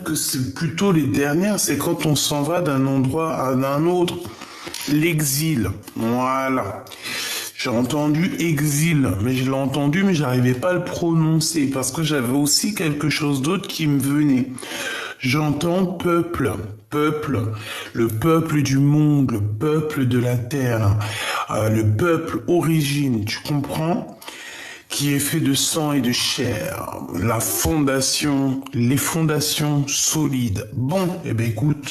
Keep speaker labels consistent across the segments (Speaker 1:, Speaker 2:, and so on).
Speaker 1: que c'est plutôt les dernières, c'est quand on s'en va d'un endroit à un autre. L'exil, voilà. J'ai entendu exil, mais je l'ai entendu, mais j'arrivais pas à le prononcer parce que j'avais aussi quelque chose d'autre qui me venait. J'entends peuple, peuple, le peuple du monde, le peuple de la terre, le peuple origine, tu comprends? Qui est fait de sang et de chair, la fondation, les fondations solides. Bon, eh ben écoute,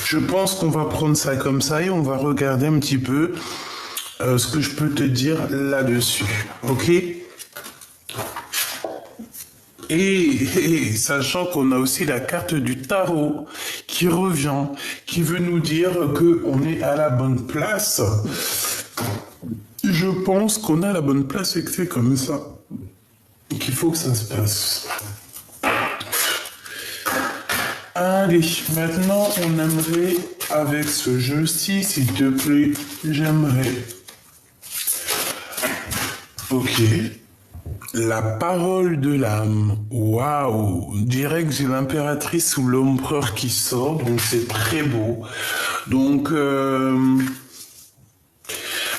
Speaker 1: je pense qu'on va prendre ça comme ça et on va regarder un petit peu ce que je peux te dire là-dessus, ok? Et sachant qu'on a aussi la carte du tarot qui revient, qui veut nous dire que on est à la bonne place. Je pense qu'on a la bonne place et que c'est comme ça qu'il faut que ça se passe. Allez, maintenant on aimerait, avec ce jeu-ci, s'il te plaît, j'aimerais. Ok. La parole de l'âme. Waouh. Direct, j'ai l'impératrice ou l'empereur qui sort, donc c'est très beau. Donc,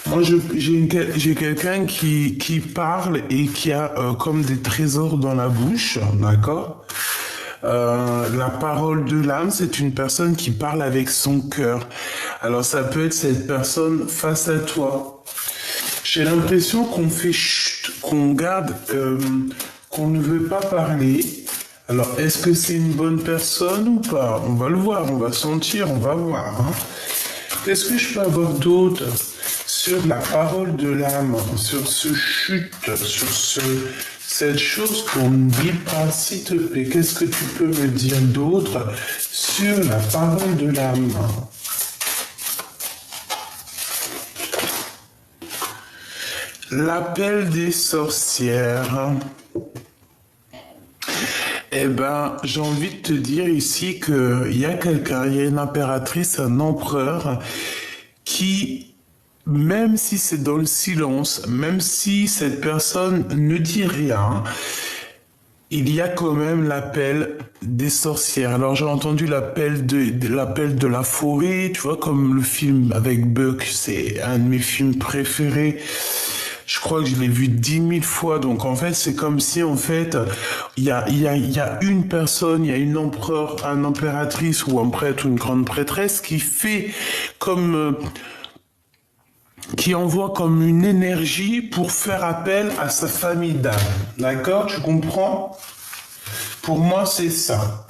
Speaker 1: moi, j'ai quelqu'un qui parle et qui a comme des trésors dans la bouche, d'accord? La parole de l'âme, c'est une personne qui parle avec son cœur. Alors, ça peut être cette personne face à toi. J'ai l'impression qu'on fait chut, qu'on garde, qu'on ne veut pas parler. Alors, est-ce que c'est une bonne personne ou pas? On va le voir, on va sentir, on va voir. Hein. Qu'est-ce que je peux avoir d'autre sur la parole de l'âme, sur ce chute, sur cette chose qu'on ne dit pas, s'il te plaît? Qu'est-ce que tu peux me dire d'autre sur la parole de l'âme? L'appel des sorcières. Eh ben, j'ai envie de te dire ici qu'il y a quelqu'un, il y a une impératrice, un empereur, qui, même si c'est dans le silence, même si cette personne ne dit rien, il y a quand même l'appel des sorcières. Alors j'ai entendu l'appel de la forêt, tu vois, comme le film avec Buck, c'est un de mes films préférés. Je crois que je l'ai vu 10 000 fois. Donc, en fait, c'est comme si, en fait, il y a une personne, il y a une empereur, une impératrice ou un prêtre ou une grande prêtresse qui fait comme, qui envoie comme une énergie pour faire appel à sa famille d'âme. D'accord? Tu comprends? Pour moi, c'est ça.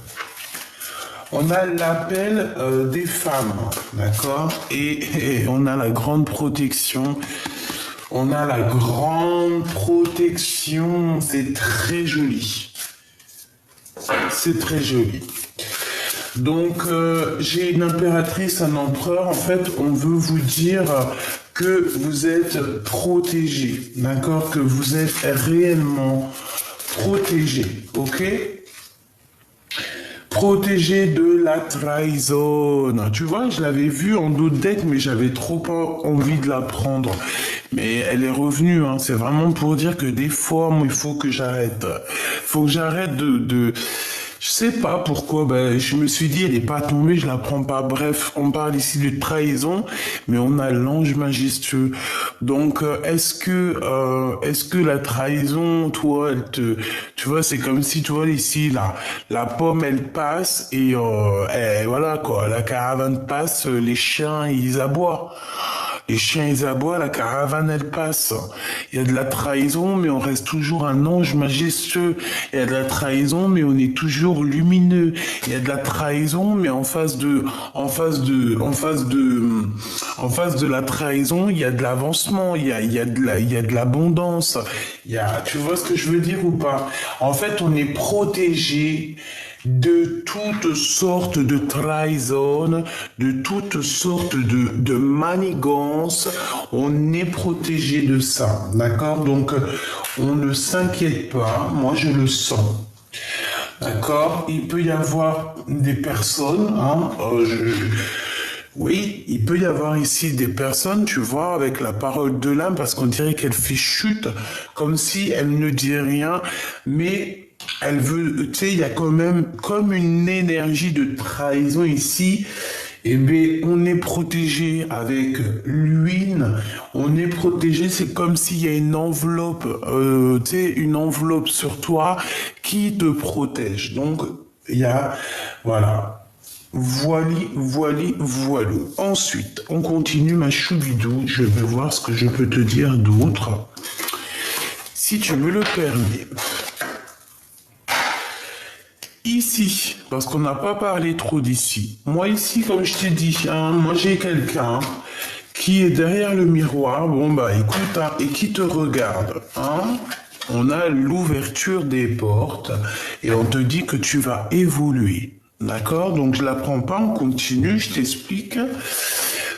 Speaker 1: On a l'appel des femmes. D'accord? Et on a la grande protection. On a la grande protection, c'est très joli. C'est très joli. Donc, j'ai une impératrice, un empereur. En fait, on veut vous dire que vous êtes protégé, d'accord? Que vous êtes réellement protégé, ok? Protégé de la trahison. Tu vois, je l'avais vu en d'autres decks, mais j'avais trop pas envie de la prendre. Mais elle est revenue, hein. C'est vraiment pour dire que des fois, moi, il faut que j'arrête. Faut que j'arrête je sais pas pourquoi, ben, je me suis dit, elle est pas tombée, je la prends pas. Bref, on parle ici de trahison, mais on a l'ange majestueux. Donc, est-ce que la trahison, toi, tu vois, c'est comme si, tu vois, ici, la pomme, elle passe et voilà, quoi, la caravane passe, les chiens, ils aboient. Les chiens, ils aboient, la caravane, elle passe. Il y a de la trahison, mais on reste toujours un ange majestueux. Il y a de la trahison, mais on est toujours lumineux. Il y a de la trahison, mais en face de la trahison, il y a de l'avancement, il y a de l'abondance. Tu vois ce que je veux dire ou pas? En fait, on est protégé de toutes sortes de trahison, de toutes sortes de manigances. On est protégé de ça, d'accord? Donc, on ne s'inquiète pas. Moi, je le sens. D'accord? Il peut y avoir des personnes, hein, oui, il peut y avoir ici des personnes, tu vois, avec la parole de l'âme, parce qu'on dirait qu'elle fait chute, comme si elle ne dit rien, mais Elle veut, tu sais, il y a quand même comme une énergie de trahison ici. Eh bien, on est protégé avec l'huile, on est protégé, c'est comme s'il y a une enveloppe, tu sais, une enveloppe sur toi qui te protège. Donc, il y a, voilà, voilou. Ensuite, on continue ma choubidou, je vais voir ce que je peux te dire d'autre, si tu me le permets. Ici, parce qu'on n'a pas parlé trop d'ici. Moi ici, comme je t'ai dit, hein, moi j'ai quelqu'un qui est derrière le miroir, bon bah écoute, hein, et qui te regarde. Hein. On a l'ouverture des portes et on te dit que tu vas évoluer. D'accord? Donc je la prends pas, on continue, je t'explique.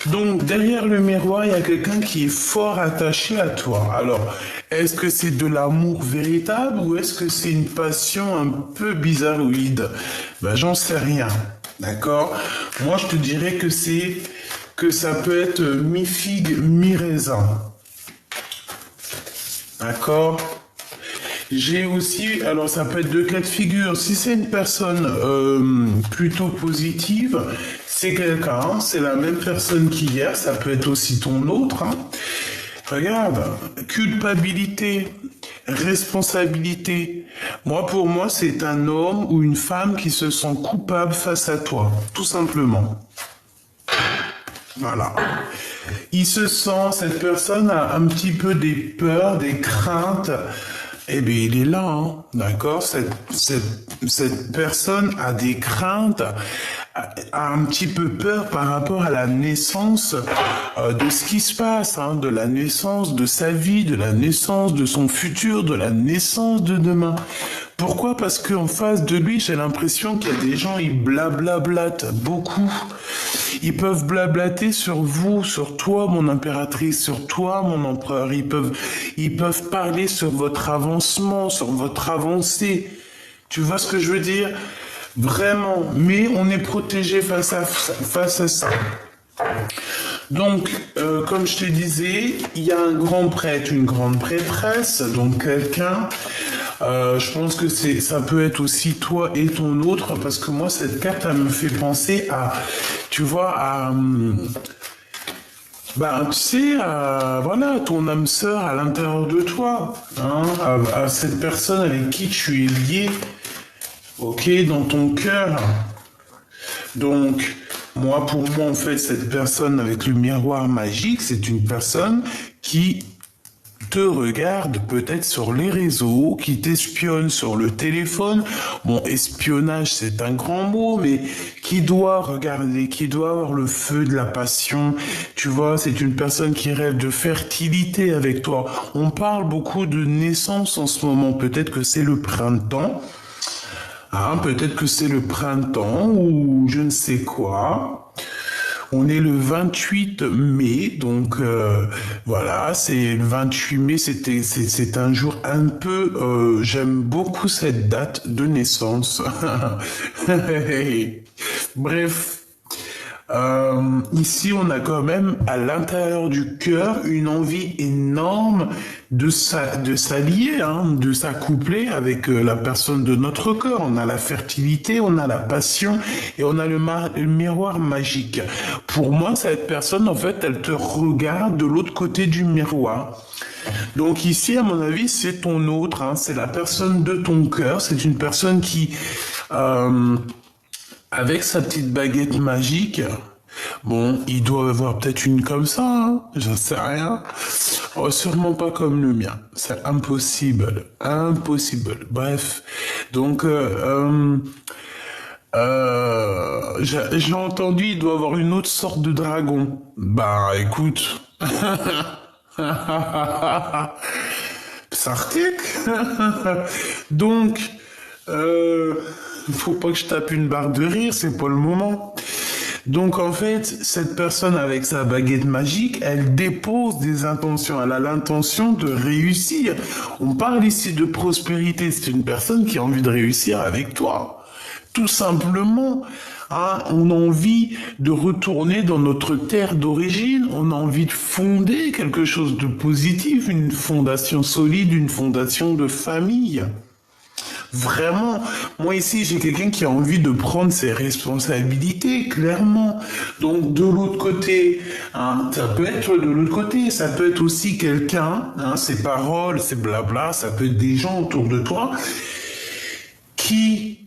Speaker 1: Donc derrière le miroir, il y a quelqu'un qui est fort attaché à toi. Alors, est-ce que c'est de l'amour véritable ou est-ce que c'est une passion un peu bizarroïde? Ben j'en sais rien. D'accord? Moi je te dirais que ça peut être mi-figue, mi-raisin. D'accord? J'ai aussi, alors ça peut être deux cas de figure. Si c'est une personne plutôt positive, c'est quelqu'un, hein, c'est la même personne qu'hier, ça peut être aussi ton autre. Hein. Regarde, culpabilité, responsabilité. Moi, pour moi, c'est un homme ou une femme qui se sent coupable face à toi, tout simplement. Voilà. Il se sent, cette personne a un petit peu des peurs, des craintes. Eh bien, il est là, hein, d'accord? Cette personne a des craintes, a un petit peu peur par rapport à la naissance de ce qui se passe, hein, de la naissance de sa vie, de la naissance de son futur, de la naissance de demain. Pourquoi? Parce qu'en face de lui, j'ai l'impression qu'il y a des gens, ils blablablatent beaucoup. Ils peuvent blablater sur vous, sur toi, mon impératrice, sur toi, mon empereur. Ils peuvent parler sur votre avancement, sur votre avancée. Tu vois ce que je veux dire? Vraiment. Mais on est protégé face à ça. Donc, comme je te disais, il y a un grand prêtre, une grande prêtresse, donc quelqu'un. Je pense que ça peut être aussi toi et ton autre, parce que moi, cette carte, elle me fait penser à, tu vois, tu sais, voilà, ton âme sœur à l'intérieur de toi, hein, à cette personne avec qui tu es lié, ok, dans ton cœur. Donc, pour moi, en fait, cette personne avec le miroir magique, c'est une personne qui te regarde peut-être sur les réseaux, qui t'espionne sur le téléphone. Bon, espionnage, c'est un grand mot, mais qui doit regarder, qui doit avoir le feu de la passion. Tu vois, c'est une personne qui rêve de fertilité avec toi. On parle beaucoup de naissance en ce moment. Peut-être que c'est le printemps. Hein, peut-être que c'est le printemps ou je ne sais quoi. On est le 28 mai, donc voilà, c'est le 28 mai, c'est un jour un peu, j'aime beaucoup cette date de naissance. Bref, ici on a quand même à l'intérieur du cœur une envie énorme de s'allier, hein, de s'accoupler avec la personne de notre corps. On a la fertilité, on a la passion et on a le miroir magique. Pour moi, cette personne, en fait, elle te regarde de l'autre côté du miroir. Donc ici, à mon avis, c'est ton autre, hein, c'est la personne de ton cœur, c'est une personne qui... avec sa petite baguette magique, bon, il doit avoir peut-être une comme ça, hein, j'en sais rien. Oh, sûrement pas comme le mien, c'est impossible, impossible. Bref, donc j'ai entendu, il doit avoir une autre sorte de dragon. Bah, écoute, Sartek. Donc, faut pas que je tape une barre de rire, c'est pas le moment. Donc en fait, cette personne avec sa baguette magique, elle dépose des intentions, elle a l'intention de réussir. On parle ici de prospérité, c'est une personne qui a envie de réussir avec toi. Tout simplement, hein, on a envie de retourner dans notre terre d'origine, on a envie de fonder quelque chose de positif, une fondation solide, une fondation de famille. Vraiment, moi ici, j'ai quelqu'un qui a envie de prendre ses responsabilités, clairement. Donc, de l'autre côté, hein, ça peut être de l'autre côté, ça peut être aussi quelqu'un, hein, ses paroles, ses blabla, ça peut être des gens autour de toi qui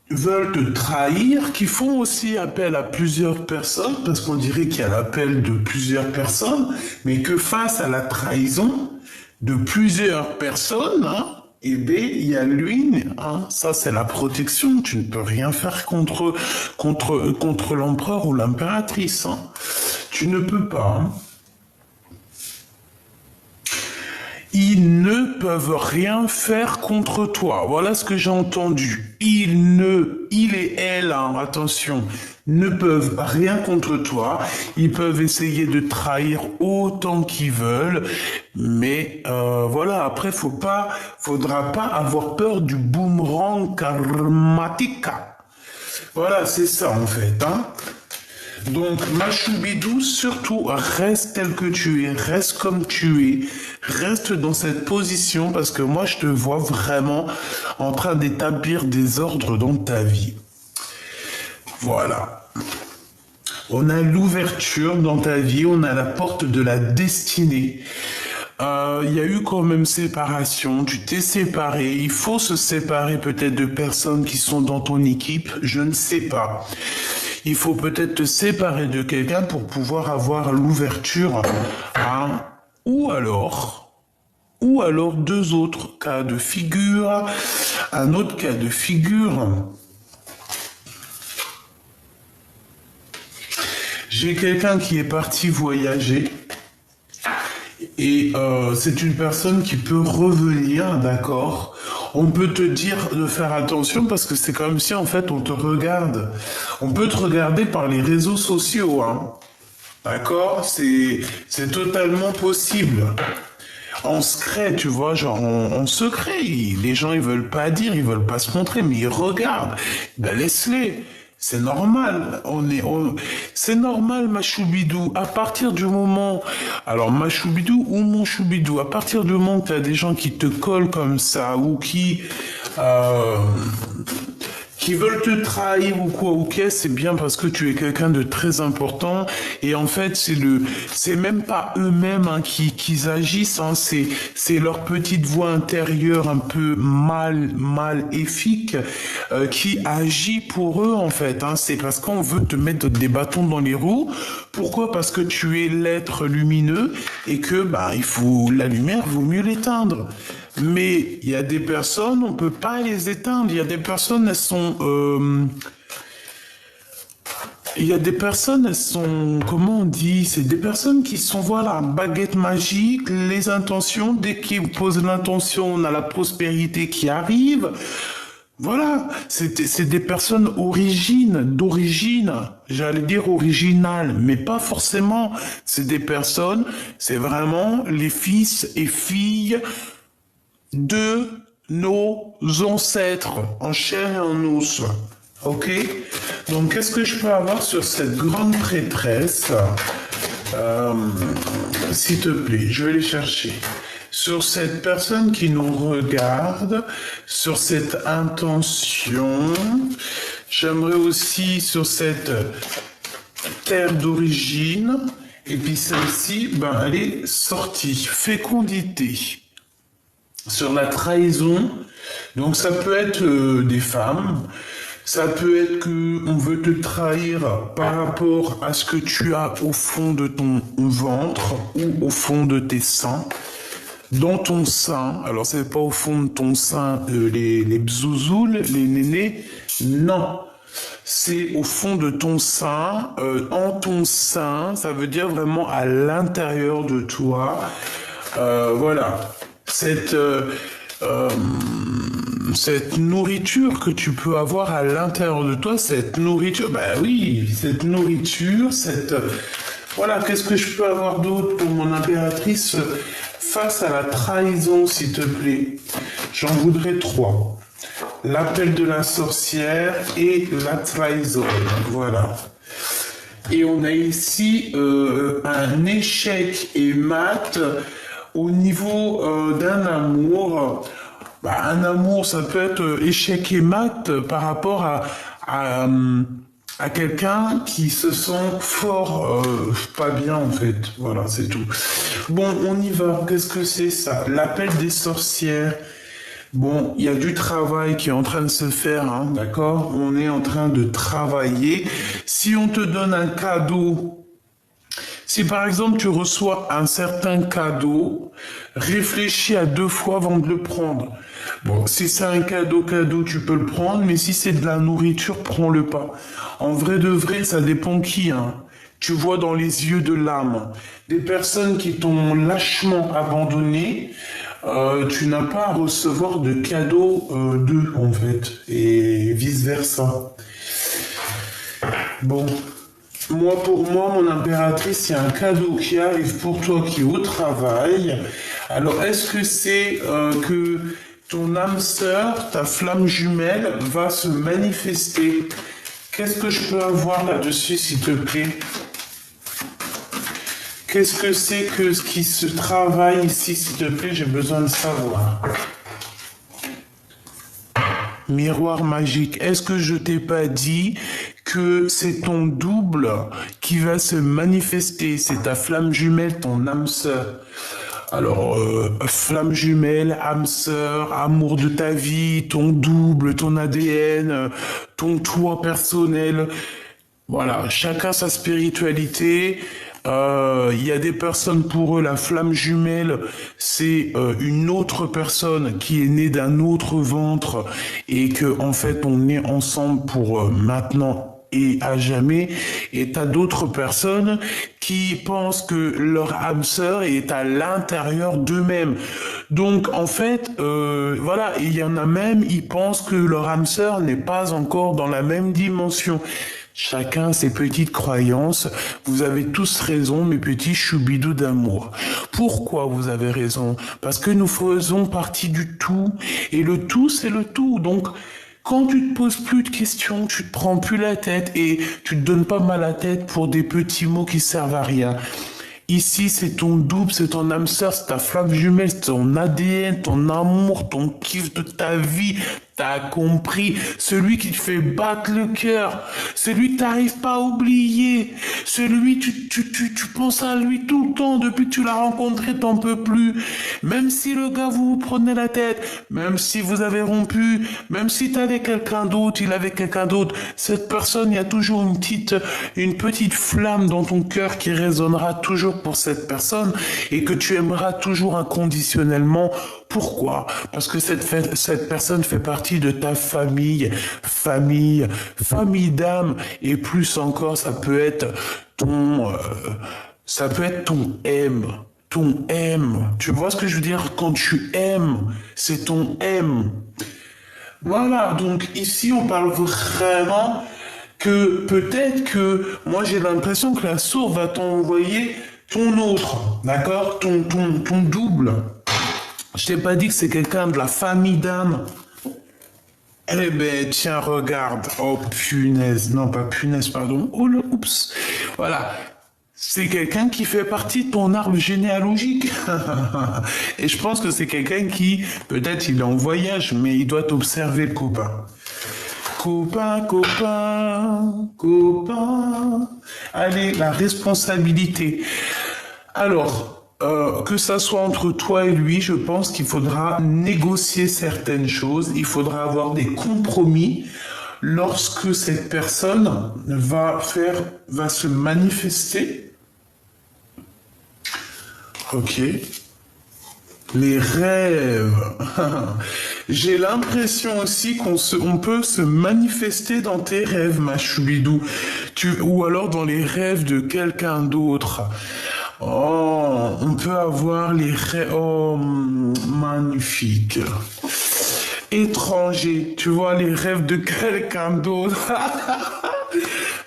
Speaker 1: veulent te trahir, qui font aussi appel à plusieurs personnes, parce qu'on dirait qu'il y a l'appel de plusieurs personnes, mais que face à la trahison de plusieurs personnes, hein, eh bien, il y a lui, hein, ça c'est la protection, tu ne peux rien faire contre l'empereur ou l'impératrice, hein. Tu ne peux pas, hein. Ils ne peuvent rien faire contre toi. Voilà ce que j'ai entendu. Il et elle, hein, attention, ne peuvent rien contre toi. Ils peuvent essayer de trahir autant qu'ils veulent. Mais voilà, après, faudra pas avoir peur du boomerang karmatique. Voilà, c'est ça en fait, hein. Donc, Machoubidou, surtout, reste tel que tu es, reste comme tu es, reste dans cette position parce que moi, je te vois vraiment en train d'établir des ordres dans ta vie. Voilà. On a l'ouverture dans ta vie, on a la porte de la destinée. Il y a eu quand même séparation, tu t'es séparé, il faut se séparer peut-être de personnes qui sont dans ton équipe, je ne sais pas. Il faut peut-être te séparer de quelqu'un pour pouvoir avoir l'ouverture, hein, ou alors deux autres cas de figure, un autre cas de figure. J'ai quelqu'un qui est parti voyager. Et c'est une personne qui peut revenir, d'accord. On peut te dire de faire attention parce que c'est comme si en fait on te regarde. On peut te regarder par les réseaux sociaux, hein. D'accord, c'est totalement possible. En secret, tu vois, genre en secret. Les gens ils veulent pas dire, ils veulent pas se montrer, mais ils regardent. Ben laisse-les. C'est normal, c'est normal, ma choubidou. À partir du moment, alors ma choubidou ou mon choubidou, à partir du moment que tu as des gens qui te collent comme ça ou qui veulent te trahir ou quoi, ok, c'est bien parce que tu es quelqu'un de très important et en fait c'est même pas eux-mêmes hein, qui agissent, hein, c'est leur petite voix intérieure un peu maléfique qui agit pour eux en fait, hein, c'est parce qu'on veut te mettre des bâtons dans les roues. Pourquoi? Parce que tu es l'être lumineux et que il faut la lumière, vaut mieux l'éteindre. Mais il y a des personnes, on peut pas les éteindre. Il y a des personnes, elles sont, comment on dit? C'est des personnes qui sont, voilà, baguette magique, les intentions. Dès qu'ils posent l'intention, on a la prospérité qui arrive. Voilà, c'est des personnes d'origine, j'allais dire originales, mais pas forcément. C'est des personnes, c'est vraiment les fils et filles de nos ancêtres, en chair et en os. Ok? Donc, qu'est-ce que je peux avoir sur cette grande prêtresse? S'il te plaît, je vais les chercher. Sur cette personne qui nous regarde, sur cette intention, j'aimerais aussi sur cette terre d'origine, et puis celle-ci, elle est sortie, fécondité. Sur la trahison, donc ça peut être des femmes, ça peut être que on veut te trahir par rapport à ce que tu as au fond de ton ventre ou au fond de tes seins. Dans ton sein, alors c'est pas au fond de ton sein les bzouzoules, les nénés, non. C'est au fond de ton sein, en ton sein, ça veut dire vraiment à l'intérieur de toi. Voilà. Cette nourriture que tu peux avoir à l'intérieur de toi, cette nourriture, cette nourriture, voilà, qu'est-ce que je peux avoir d'autre pour mon impératrice face à la trahison, s'il te plaît? J'en voudrais 3. L'appel de la sorcière et la trahison, voilà. Et on a ici un échec et mat au niveau d'un amour. Bah, un amour, ça peut être échec et mat par rapport à, euh, à quelqu'un qui se sent fort, pas bien en fait. Voilà, c'est tout. Bon, on y va. Qu'est-ce que c'est ça? L'appel des sorcières. Bon, il y a du travail qui est en train de se faire, hein, d'accord? On est en train de travailler. Si on te donne un cadeau, si par exemple tu reçois un certain cadeau, réfléchis à deux fois avant de le prendre. Bon, si c'est un cadeau, tu peux le prendre, mais si c'est de la nourriture, prends-le pas. En vrai de vrai, ça dépend qui, hein. Tu vois dans les yeux de l'âme. Des personnes qui t'ont lâchement abandonné, tu n'as pas à recevoir de cadeaux d'eux, en fait, et vice-versa. Bon, moi, pour moi, mon impératrice, il y a un cadeau qui arrive pour toi qui est au travail. Alors, est-ce que c'est que ton âme sœur, ta flamme jumelle, va se manifester? Qu'est-ce que je peux avoir là-dessus, s'il te plaît? Qu'est-ce que c'est que ce qui se travaille ici, s'il te plaît? J'ai besoin de savoir. Miroir magique, est-ce que je t'ai pas dit que c'est ton double qui va se manifester? C'est ta flamme jumelle, ton âme sœur. Alors, flamme jumelle, âme sœur, amour de ta vie, ton double, ton ADN, ton toi personnel. Voilà, chacun sa spiritualité. Il y a des personnes pour eux, la flamme jumelle, c'est une autre personne qui est née d'un autre ventre et que en fait on est ensemble pour maintenant et à jamais. Et t'as d'autres personnes qui pensent que leur âme sœur est à l'intérieur d'eux-mêmes. Donc en fait, voilà, il y en a même, ils pensent que leur âme sœur n'est pas encore dans la même dimension. Chacun ses petites croyances. Vous avez tous raison, mes petits choubidous d'amour. Pourquoi vous avez raison? Parce que nous faisons partie du tout. Et le tout, c'est le tout. Donc, quand tu te poses plus de questions, tu te prends plus la tête et tu te donnes pas mal la tête pour des petits mots qui servent à rien. Ici, c'est ton double, c'est ton âme sœur, c'est ta flamme jumelle, c'est ton ADN, ton amour, ton kiff de ta vie. T'as compris, celui qui te fait battre le cœur, celui que t'arrives pas à oublier, celui tu penses à lui tout le temps depuis que tu l'as rencontré, t'en peux plus. Même si le gars vous prenez la tête, même si vous avez rompu, même si t'avais quelqu'un d'autre, il avait quelqu'un d'autre, cette personne, il y a toujours une petite flamme dans ton cœur qui résonnera toujours pour cette personne et que tu aimeras toujours inconditionnellement. Pourquoi? Parce que cette personne fait partie de ta famille d'âme, et plus encore, ça peut être ton M. Tu vois ce que je veux dire? Quand tu aimes, c'est ton M. Voilà, donc ici on parle vraiment que peut-être que moi j'ai l'impression que la source va t'envoyer ton autre, d'accord? Ton double. Je t'ai pas dit que c'est quelqu'un de la famille d'âme. Eh ben, tiens, regarde. Oh, punaise. Non, pas punaise, pardon. Oh là, oups. Voilà. C'est quelqu'un qui fait partie de ton arbre généalogique. Et je pense que c'est quelqu'un qui, peut-être il est en voyage, mais il doit t'observer, le copain. Copain. Allez, la responsabilité. Alors, que ça soit entre toi et lui, je pense qu'il faudra négocier certaines choses, il faudra avoir des compromis lorsque cette personne va se manifester. Ok. Les rêves. J'ai l'impression aussi on peut se manifester dans tes rêves, ma choubidou. Ou alors dans les rêves de quelqu'un d'autre. Oh, on peut avoir les rêves. Oh, magnifique. Étranger, tu vois les rêves de quelqu'un d'autre.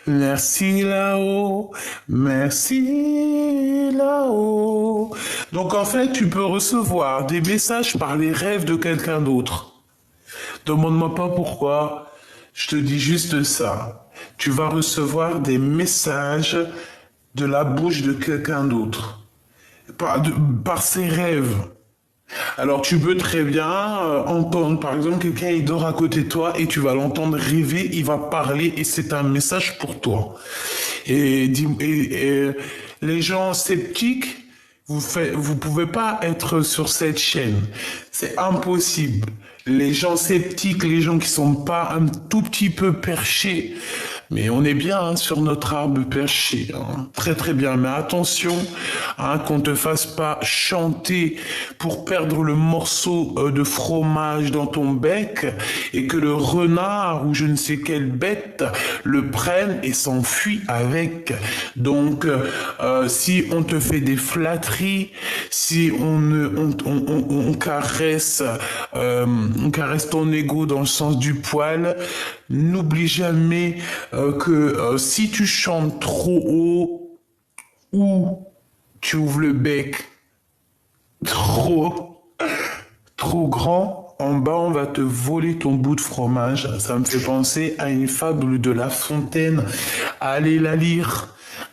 Speaker 1: Merci là-haut, merci là-haut. Donc en fait, tu peux recevoir des messages par les rêves de quelqu'un d'autre. Demande-moi pas pourquoi, je te dis juste ça. Tu vas recevoir des messages de la bouche de quelqu'un d'autre. Par ses rêves. Alors tu peux très bien entendre, par exemple, quelqu'un il dort à côté de toi et tu vas l'entendre rêver, il va parler et c'est un message pour toi. Et les gens sceptiques, vous pouvez pas être sur cette chaîne. C'est impossible. Les gens sceptiques, les gens qui sont pas un tout petit peu perchés, mais on est bien hein, sur notre arbre perché, hein. Très très bien. Mais attention, hein, qu'on te fasse pas chanter pour perdre le morceau de fromage dans ton bec et que le renard ou je ne sais quelle bête le prenne et s'enfuit avec. Donc, si on te fait des flatteries, si on caresse ton ego dans le sens du poil, n'oublie jamais que si tu chantes trop haut ou tu ouvres le bec trop, trop grand, en bas on va te voler ton bout de fromage. Ça me fait penser à une fable de La Fontaine. Allez la lire.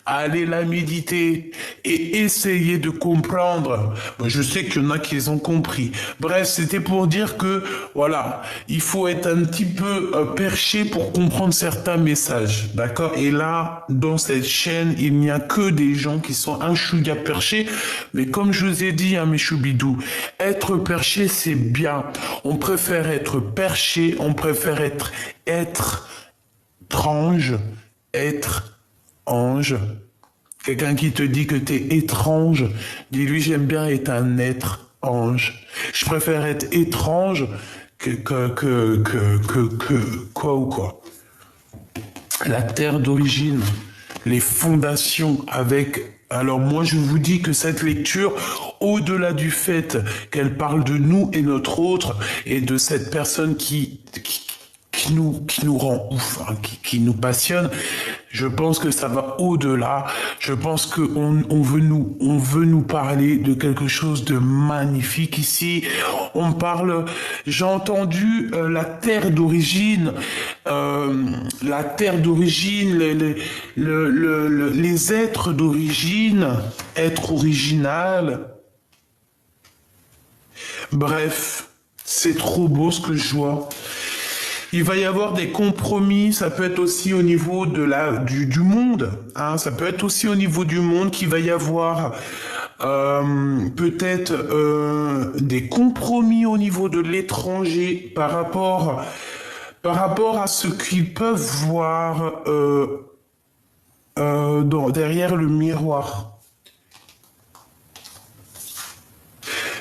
Speaker 1: Allez la méditer et essayer de comprendre. Bon, je sais qu'il y en a qui les ont compris. Bref, c'était pour dire que, voilà, il faut être un petit peu perché pour comprendre certains messages, d'accord? Et là, dans cette chaîne, il n'y a que des gens qui sont un chouïa perchés. Mais comme je vous ai dit, hein, mes choubidous, être perché, c'est bien. On préfère être perché, on préfère être étrange, être ange. Quelqu'un qui te dit que t'es étrange, dis-lui j'aime bien être un être ange. Je préfère être étrange quoi ou quoi. La terre d'origine, les fondations avec... Alors moi je vous dis que cette lecture, au-delà du fait qu'elle parle de nous et notre autre, et de cette personne qui nous rend ouf, hein, qui nous passionne. Je pense que ça va au-delà. Je pense qu'on veut nous parler de quelque chose de magnifique ici. On parle, j'ai entendu la terre d'origine, les êtres d'origine, être original. Bref, c'est trop beau ce que je vois. Il va y avoir des compromis, ça peut être aussi au niveau du monde, hein, ça peut être aussi au niveau du monde qu'il va y avoir peut-être des compromis au niveau de l'étranger par rapport à ce qu'ils peuvent voir derrière le miroir.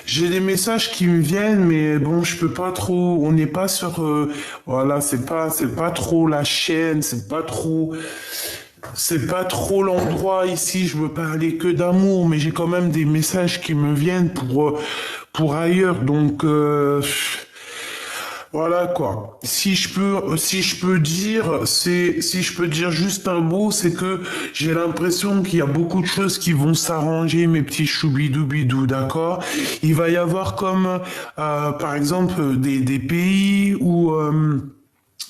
Speaker 1: J'ai des messages qui me viennent, mais bon, je peux pas trop. On n'est pas sur, voilà, c'est pas trop la chaîne, c'est pas trop l'endroit ici. Je veux parler que d'amour, mais j'ai quand même des messages qui me viennent pour ailleurs. Donc voilà quoi. Si je peux dire juste un mot, c'est que j'ai l'impression qu'il y a beaucoup de choses qui vont s'arranger, mes petits choubidoubidou, d'accord? Il va y avoir comme, par exemple, des pays où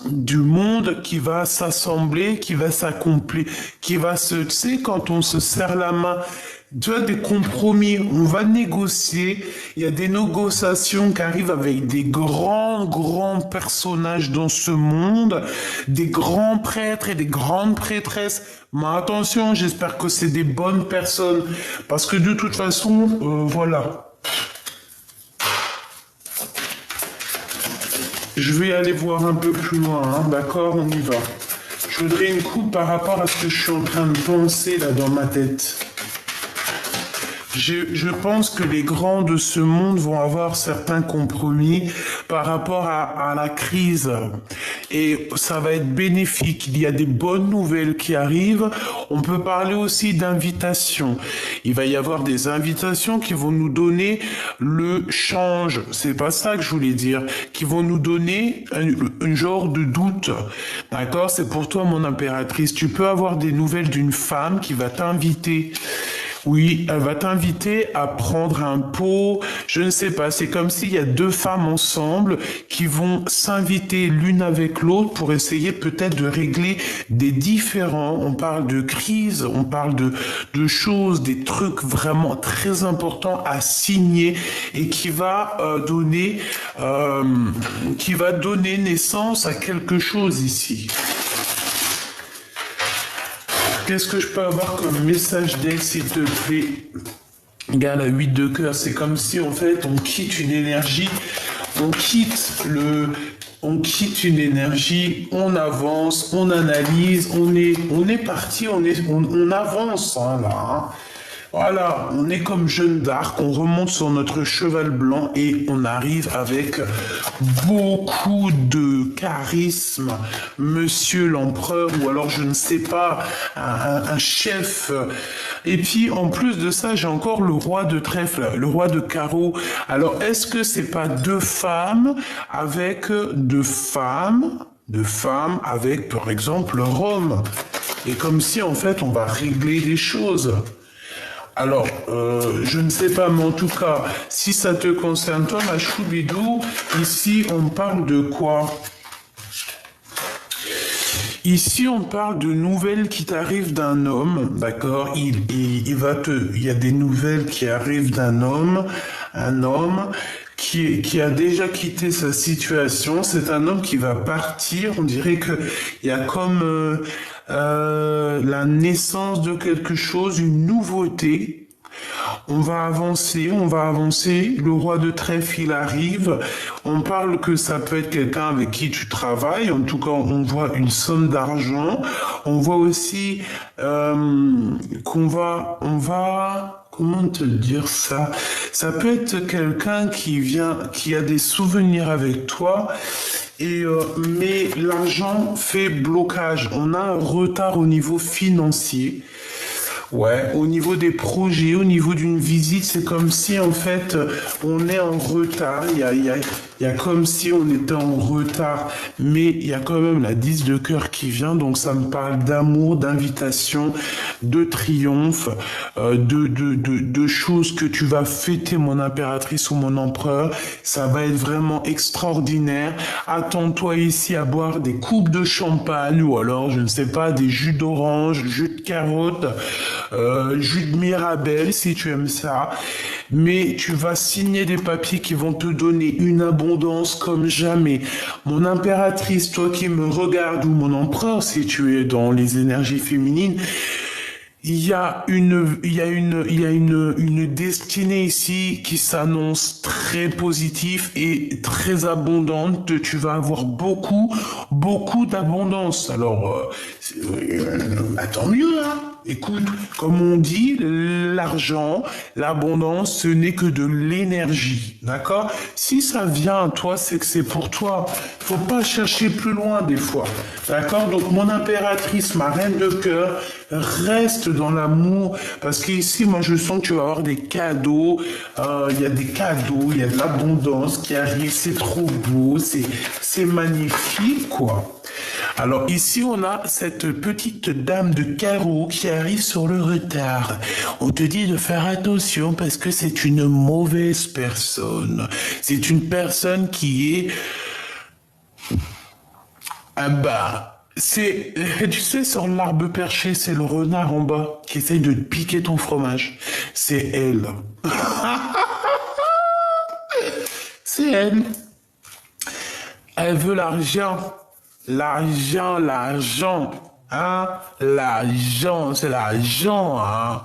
Speaker 1: du monde qui va s'assembler, qui va s'accomplir, tu sais, quand on se serre la main, tu as des compromis, on va négocier, il y a des négociations qui arrivent avec des grands personnages dans ce monde, des grands prêtres et des grandes prêtresses. Mais attention, j'espère que c'est des bonnes personnes, parce que de toute façon, voilà. Je vais aller voir un peu plus loin, hein, d'accord, on y va. Je voudrais une coupe par rapport à ce que je suis en train de penser là dans ma tête. Je pense que les grands de ce monde vont avoir certains compromis par rapport à la crise. Et ça va être bénéfique. Il y a des bonnes nouvelles qui arrivent. On peut parler aussi d'invitations. Il va y avoir des invitations qui vont nous donner le change. C'est pas ça que je voulais dire. Qui vont nous donner un genre de doute. D'accord? C'est pour toi, mon impératrice. Tu peux avoir des nouvelles d'une femme qui va t'inviter. Oui, elle va t'inviter à prendre un pot, je ne sais pas, c'est comme s'il y a deux femmes ensemble qui vont s'inviter l'une avec l'autre pour essayer peut-être de régler des différends. On parle de crise, on parle de choses, des trucs vraiment très importants à signer et qui va donner naissance à quelque chose ici. Qu'est-ce que je peux avoir comme message d'elle, s'il te plaît? Regarde, la 8 de cœur, c'est comme si, en fait, on quitte une énergie, on quitte une énergie, on avance, on analyse, on est parti, on avance, hein, là, hein. Voilà, on est comme Jeanne d'Arc, on remonte sur notre cheval blanc et on arrive avec beaucoup de charisme, monsieur l'empereur, ou alors je ne sais pas, un chef. Et puis en plus de ça, j'ai encore le roi de trèfle, le roi de carreau. Alors est-ce que c'est pas deux femmes avec avec par exemple Rome? Et comme si en fait on va régler des choses. Alors, je ne sais pas, mais en tout cas, si ça te concerne, toi, ma choubidou, ici, on parle de quoi? Ici, on parle de nouvelles qui t'arrivent d'un homme, d'accord? Il y a des nouvelles qui arrivent d'un homme, un homme qui a déjà quitté sa situation. C'est un homme qui va partir. On dirait que il y a comme la naissance de quelque chose, une nouveauté. On va avancer. Le roi de trèfle, il arrive. On parle que ça peut être quelqu'un avec qui tu travailles. En tout cas, on voit une somme d'argent. On voit aussi comment te dire ça? Ça peut être quelqu'un qui a des souvenirs avec toi. Mais l'argent fait blocage. On a un retard au niveau financier. Ouais, au niveau des projets, au niveau d'une visite, c'est comme si en fait on est en retard. Il y a comme si on était en retard, mais il y a quand même la 10 de cœur qui vient, donc ça me parle d'amour, d'invitation, de triomphe, de choses que tu vas fêter, mon impératrice ou mon empereur. Ça va être vraiment extraordinaire. Attends-toi ici à boire des coupes de champagne ou alors, je ne sais pas, des jus d'orange, jus de carotte. Jus de Mirabelle si tu aimes ça, mais tu vas signer des papiers qui vont te donner une abondance comme jamais. Mon impératrice, toi qui me regardes, ou mon empereur si tu es dans les énergies féminines, il y a une destinée ici qui s'annonce très positive et très abondante. Tu vas avoir beaucoup d'abondance. Alors, tant mieux, hein. Écoute, comme on dit, l'argent, l'abondance, ce n'est que de l'énergie, d'accord? Si ça vient à toi, c'est que c'est pour toi. Faut pas chercher plus loin des fois, d'accord? Donc mon impératrice, ma reine de cœur, reste dans l'amour, parce qu'ici, moi, je sens que tu vas avoir des cadeaux. Il y a des cadeaux, il y a de l'abondance qui arrive. C'est trop beau, c'est magnifique, quoi. Alors ici, on a cette petite dame de carreau qui arrive sur le retard. On te dit de faire attention parce que c'est une mauvaise personne. C'est une personne qui est... Ah bah, tu sais, sur l'arbre perché, c'est le renard en bas qui essaye de te piquer ton fromage. C'est elle. C'est elle. Elle veut l'argent. L'argent, hein? L'argent, c'est l'argent, hein?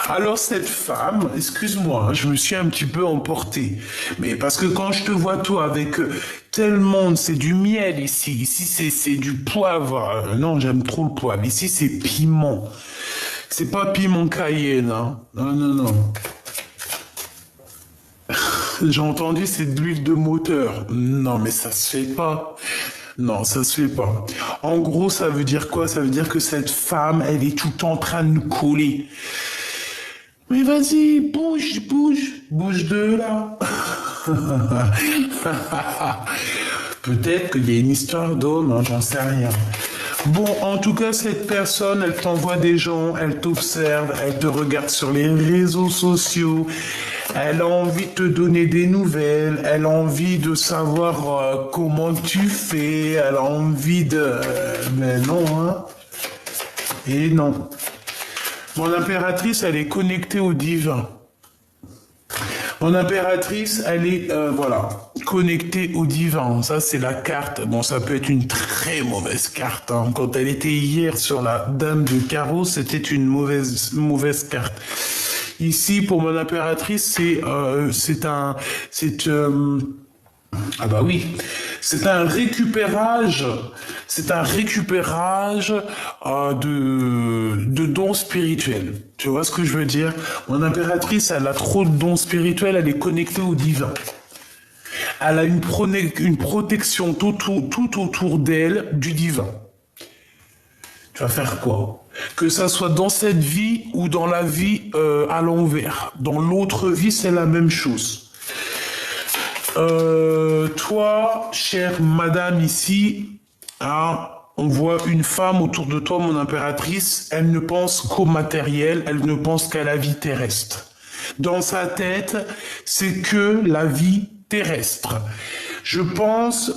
Speaker 1: Alors cette femme, excuse-moi, je me suis un petit peu emporté. Mais parce que quand je te vois toi avec tel monde, c'est du miel ici. Ici c'est du poivre. Non, j'aime trop le poivre. Ici c'est piment. C'est pas piment cayenne, hein? Non. J'ai entendu c'est de l'huile de moteur. Non, mais ça se fait pas. Non, ça se fait pas. En gros, ça veut dire quoi? Ça veut dire que cette femme, elle est tout en train de nous coller. Mais vas-y, bouge de là. Peut-être qu'il y a une histoire d'homme, hein, j'en sais rien. Bon, en tout cas, cette personne, elle t'envoie des gens, elle t'observe, elle te regarde sur les réseaux sociaux, elle a envie de te donner des nouvelles, elle a envie de savoir comment tu fais, elle a envie de... mais non, hein. Et non. Mon impératrice, elle est connectée au divin. Mon impératrice, elle est, voilà, connectée au divin. Ça, c'est la carte. Bon, ça peut être une très mauvaise carte, hein. Quand elle était hier sur la dame de carreau, c'était une mauvaise carte. Ici, pour mon impératrice, ah bah oui, c'est un récupérage de dons spirituels. Tu vois ce que je veux dire? Mon impératrice, elle a trop de dons spirituels, elle est connectée au divin. Elle a une protection tout autour d'elle du divin. Tu vas faire quoi? Que ça soit dans cette vie ou dans la vie à l'envers. Dans l'autre vie, c'est la même chose. Toi, chère madame ici, hein, on voit une femme autour de toi, mon impératrice, elle ne pense qu'au matériel, elle ne pense qu'à la vie terrestre. Dans sa tête, c'est que la vie terrestre. Je pense,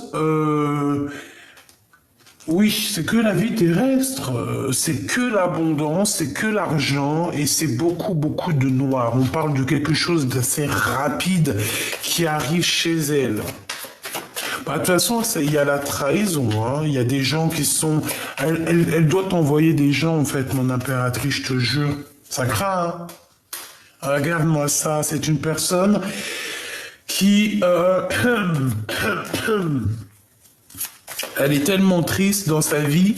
Speaker 1: oui, c'est que la vie terrestre, c'est que l'abondance, c'est que l'argent et c'est beaucoup de noir. On parle de quelque chose d'assez rapide qui arrive chez elle. Bah, de toute façon, il y a la trahison, hein. Il y a des gens qui sont... Elle doit t'envoyer des gens, en fait, mon impératrice, je te jure. Ça craint, hein. Regarde-moi ça, c'est une personne qui... Elle est tellement triste dans sa vie,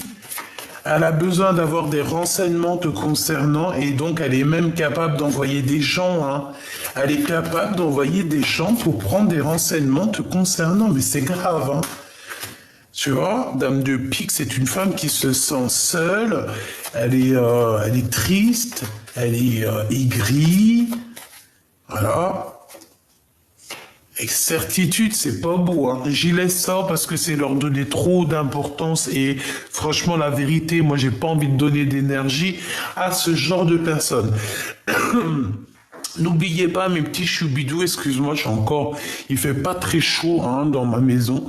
Speaker 1: elle a besoin d'avoir des renseignements te concernant et donc elle est même capable d'envoyer des gens, hein. Elle est capable d'envoyer des gens pour prendre des renseignements te concernant, mais c'est grave, hein. Tu vois, Dame de Pique, c'est une femme qui se sent seule, elle est triste, elle est aigrie, voilà. Avec certitude, c'est pas beau, hein. J'y laisse ça parce que c'est leur donner trop d'importance et franchement, la vérité, moi, j'ai pas envie de donner d'énergie à ce genre de personnes. N'oubliez pas, mes petits choubidous, excuse-moi, il fait pas très chaud, hein, dans ma maison.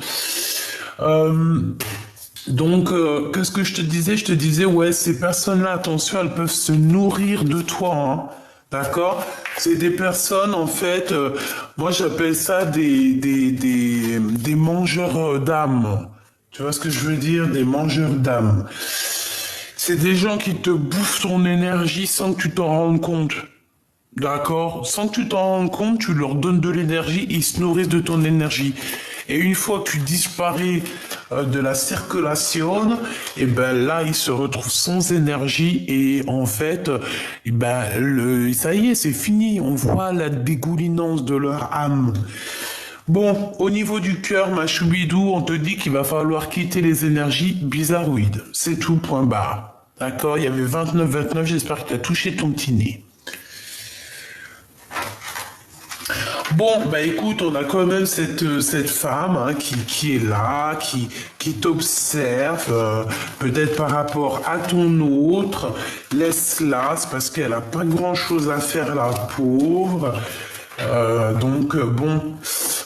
Speaker 1: Donc, qu'est-ce que je te disais? Je te disais, ouais, ces personnes-là, attention, elles peuvent se nourrir de toi, hein. D'accord? C'est des personnes, en fait, moi j'appelle ça des mangeurs d'âme. Tu vois ce que je veux dire? Des mangeurs d'âme. C'est des gens qui te bouffent ton énergie sans que tu t'en rendes compte. D'accord? Sans que tu t'en rendes compte, tu leur donnes de l'énergie, ils se nourrissent de ton énergie. Et une fois que tu disparais de la circulation, et ben là, ils se retrouvent sans énergie et en fait, et ben ça y est, c'est fini. On voit la dégoulinance de leur âme. Bon, au niveau du cœur, ma choubidou, on te dit qu'il va falloir quitter les énergies bizarroïdes. C'est tout, point barre. D'accord? Il y avait 29, j'espère que tu as touché ton petit nez. Bon, bah écoute, on a quand même cette femme, hein, qui est là, qui t'observe, peut-être par rapport à ton autre. Laisse-la, c'est parce qu'elle a pas grand-chose à faire, la pauvre. Donc bon,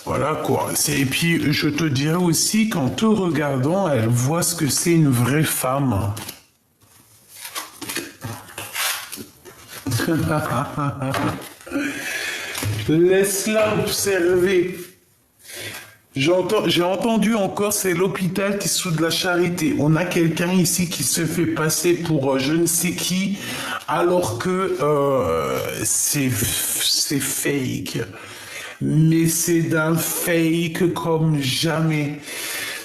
Speaker 1: voilà quoi. Et puis je te dirais aussi qu'en te regardant, elle voit ce que c'est une vraie femme. Laisse-la observer. J'ai entendu encore, c'est l'hôpital qui soude la charité. On a quelqu'un ici qui se fait passer pour je ne sais qui, alors que c'est fake. Mais c'est d'un fake comme jamais.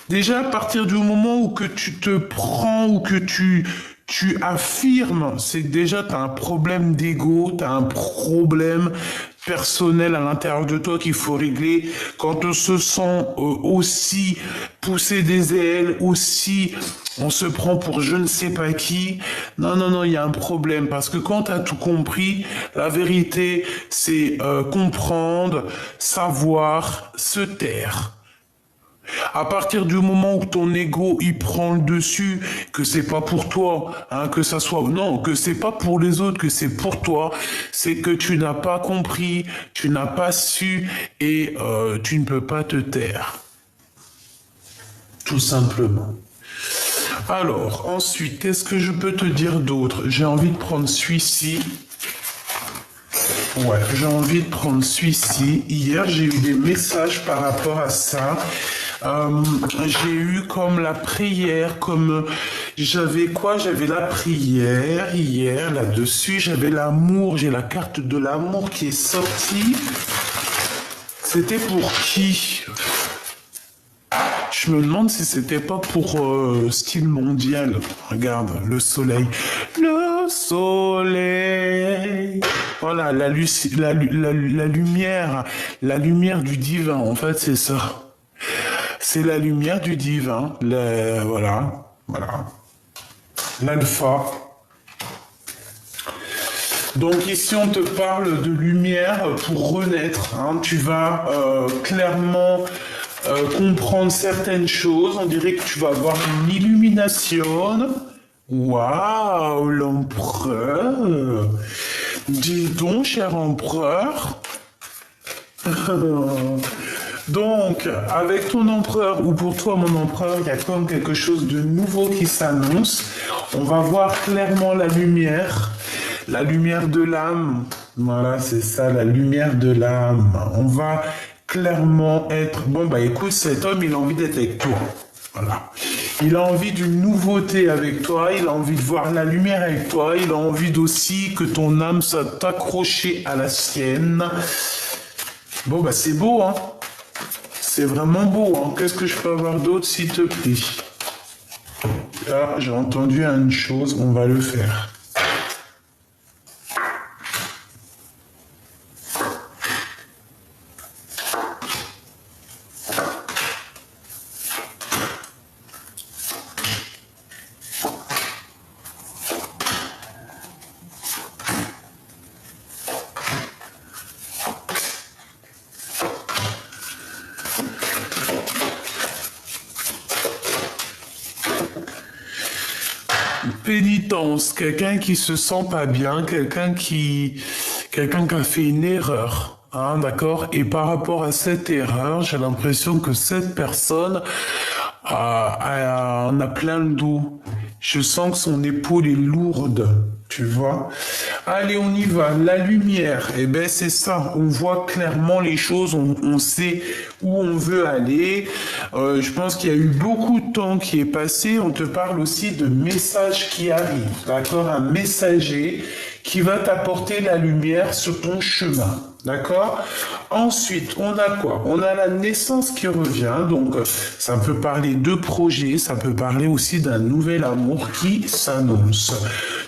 Speaker 1: Déjà, à partir du moment où que tu te prends ou que tu affirmes, c'est que déjà tu as un problème d'ego, tu as un problème personnel à l'intérieur de toi qu'il faut régler. Quand on se sent aussi pousser des ailes, aussi on se prend pour je ne sais pas qui. Non, il y a un problème parce que quand tu as tout compris, la vérité c'est comprendre, savoir, se taire. À partir du moment où ton ego il prend le dessus, que c'est pas pour toi, hein, que ça soit non, que c'est pas pour les autres, que c'est pour toi, c'est que tu n'as pas compris, tu n'as pas su et tu ne peux pas te taire, tout simplement. Alors, ensuite, qu'est-ce que je peux te dire d'autre? J'ai envie de prendre celui-ci. Ouais, j'ai envie de prendre celui-ci. Hier, j'ai eu des messages par rapport à ça. J'ai eu comme la prière, comme j'avais quoi? J'avais la prière hier là-dessus. J'avais l'amour, j'ai la carte de l'amour qui est sortie. C'était pour qui? Je me demande si c'était pas pour style mondial. Regarde, le soleil. Le soleil. Voilà, la lumière du divin, en fait, c'est ça. C'est la lumière du divin. Voilà. L'alpha. Donc ici, on te parle de lumière pour renaître. Hein. Tu vas clairement comprendre certaines choses. On dirait que tu vas avoir une illumination. Waouh, l'empereur. Dis donc, cher empereur. Donc, avec ton empereur, ou pour toi, mon empereur, il y a comme quelque chose de nouveau qui s'annonce. On va voir clairement la lumière de l'âme. Voilà, c'est ça, la lumière de l'âme. On va clairement être... Bon, bah écoute, cet homme, il a envie d'être avec toi. Voilà. Il a envie d'une nouveauté avec toi, il a envie de voir la lumière avec toi, il a envie aussi que ton âme soit accrochée à la sienne. Bon, bah c'est beau, hein. C'est vraiment beau, hein. Qu'est-ce que je peux avoir d'autre, s'il te plaît? Là, j'ai entendu une chose, on va le faire. Pénitence, quelqu'un qui se sent pas bien, quelqu'un qui a fait une erreur, hein, d'accord? Et par rapport à cette erreur, j'ai l'impression que cette personne en a plein le dos. Je sens que son épaule est lourde, tu vois. Allez, on y va. La lumière, eh ben c'est ça. On voit clairement les choses, on sait où on veut aller. Je pense qu'il y a eu beaucoup de temps qui est passé. On te parle aussi de messages qui arrivent, d'accord? Un messager qui va t'apporter la lumière sur ton chemin. D'accord? Ensuite, on a quoi? On a la naissance qui revient. Donc, ça peut parler de projets, ça peut parler aussi d'un nouvel amour qui s'annonce.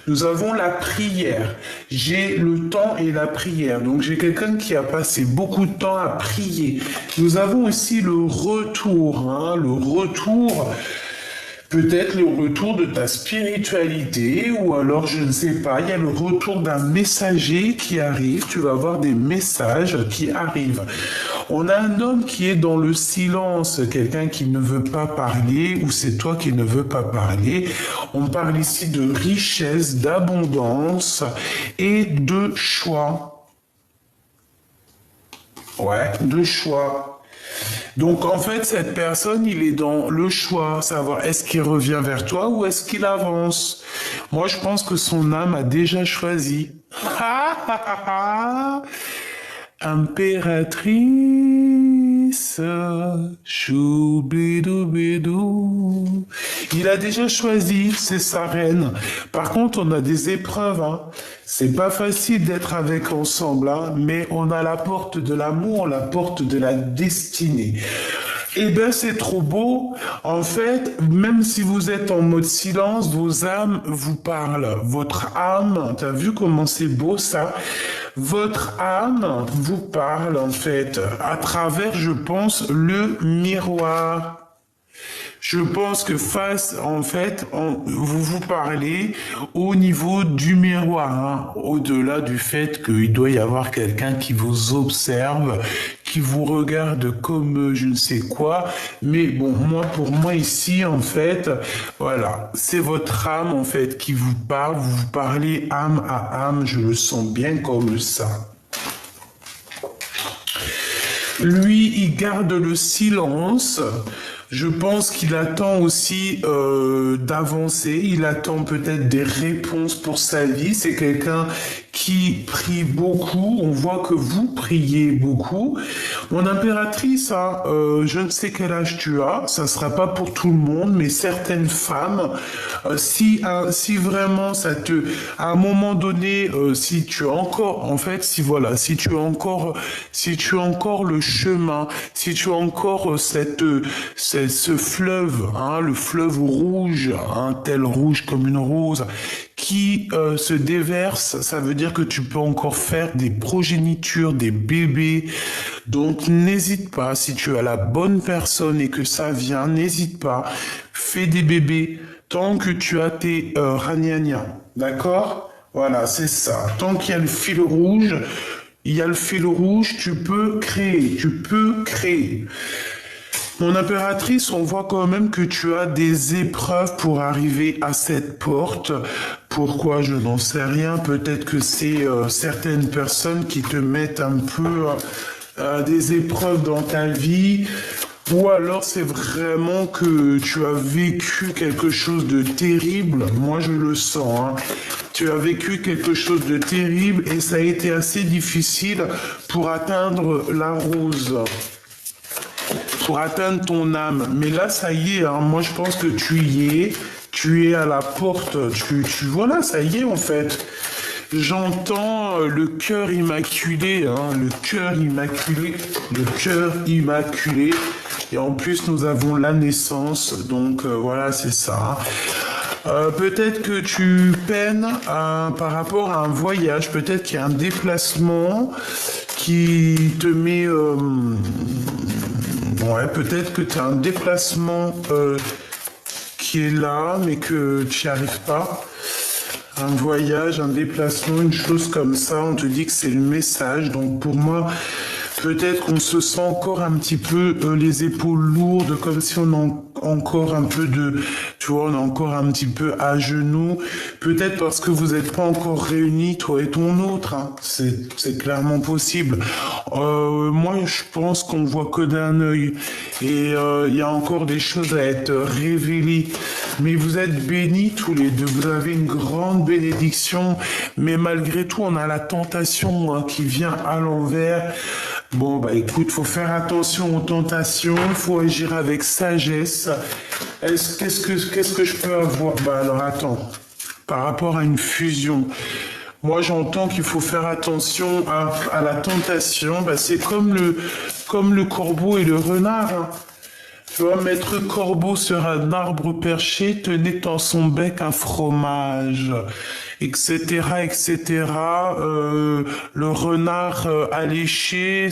Speaker 1: Nous avons la prière. J'ai le temps et la prière. Donc, j'ai quelqu'un qui a passé beaucoup de temps à prier. Nous avons aussi le retour. Hein, le retour... Peut-être le retour de ta spiritualité ou alors je ne sais pas, il y a le retour d'un messager qui arrive, tu vas avoir des messages qui arrivent. On a un homme qui est dans le silence, quelqu'un qui ne veut pas parler ou c'est toi qui ne veux pas parler. On parle ici de richesse, d'abondance et de choix. Ouais, de choix. Donc en fait, cette personne, il est dans le choix, savoir est-ce qu'il revient vers toi ou est-ce qu'il avance. Moi, je pense que son âme a déjà choisi. Impératrice, choubidoubidou. Il a déjà choisi, c'est sa reine. Par contre, on a des épreuves, hein. C'est pas facile d'être avec ensemble, hein, mais on a la porte de l'amour, la porte de la destinée. Eh ben, c'est trop beau. En fait, même si vous êtes en mode silence, vos âmes vous parlent. Votre âme, t'as vu comment c'est beau ça? Votre âme vous parle, en fait, à travers, je pense, le miroir. Je pense que vous vous parlez au niveau du miroir, hein, au-delà du fait qu'il doit y avoir quelqu'un qui vous observe, qui vous regarde comme je ne sais quoi. Mais bon, pour moi ici, en fait, voilà, c'est votre âme, en fait, qui vous parle. Vous vous parlez âme à âme, je le sens bien comme ça. Lui, il garde le silence. Je pense qu'il attend aussi d'avancer. Il attend peut-être des réponses pour sa vie. C'est quelqu'un qui prie beaucoup. On voit que vous priez beaucoup. Mon impératrice, hein, je ne sais quel âge tu as. Ça ne sera pas pour tout le monde, mais certaines femmes, si vraiment ça te, à un moment donné, si tu as encore, en fait, si tu as encore le chemin, si tu as encore ce fleuve, hein, le fleuve rouge, un tel rouge comme une rose, qui se déverse, ça veut dire que tu peux encore faire des progénitures, des bébés. Donc n'hésite pas, si tu as la bonne personne et que ça vient, n'hésite pas, fais des bébés tant que tu as tes ragnagnas, d'accord? Voilà, c'est ça. Tant qu'il y a le fil rouge, tu peux créer. Mon impératrice, on voit quand même que tu as des épreuves pour arriver à cette porte. Pourquoi, je n'en sais rien. Peut-être que c'est certaines personnes qui te mettent un peu des épreuves dans ta vie. Ou alors c'est vraiment que tu as vécu quelque chose de terrible. Moi, je le sens, hein. Tu as vécu quelque chose de terrible et ça a été assez difficile pour atteindre la rose, pour atteindre ton âme. Mais là, ça y est, hein, moi je pense que tu es à la porte, voilà, ça y est en fait. J'entends le cœur immaculé, hein, le cœur immaculé. Et en plus, nous avons la naissance, donc voilà, c'est ça. Peut-être que tu peines par rapport à un voyage, peut-être qu'il y a un déplacement qui te met... ouais, peut-être que tu as un déplacement qui est là, mais que tu n'y arrives pas. Un voyage, un déplacement, une chose comme ça, on te dit que c'est le message. Donc pour moi, peut-être qu'on se sent encore un petit peu les épaules lourdes, comme si on a encore un peu tu vois, on est encore un petit peu à genoux. Peut-être parce que vous n'êtes pas encore réunis, toi et ton autre, hein. C'est clairement possible. Moi, je pense qu'on voit que d'un œil. Et il y a encore des choses à être révélées. Mais vous êtes bénis tous les deux. Vous avez une grande bénédiction. Mais malgré tout, on a la tentation, hein, qui vient à l'envers. Bon, bah écoute, faut faire attention aux tentations, faut agir avec sagesse. Qu'est-ce que je peux avoir? Bah alors attends, par rapport à une fusion, moi j'entends qu'il faut faire attention à la tentation. Bah c'est comme le corbeau et le renard, hein. Tu vois, Maître Corbeau sur un arbre perché tenait dans son bec un fromage, etc., etc. Le renard alléché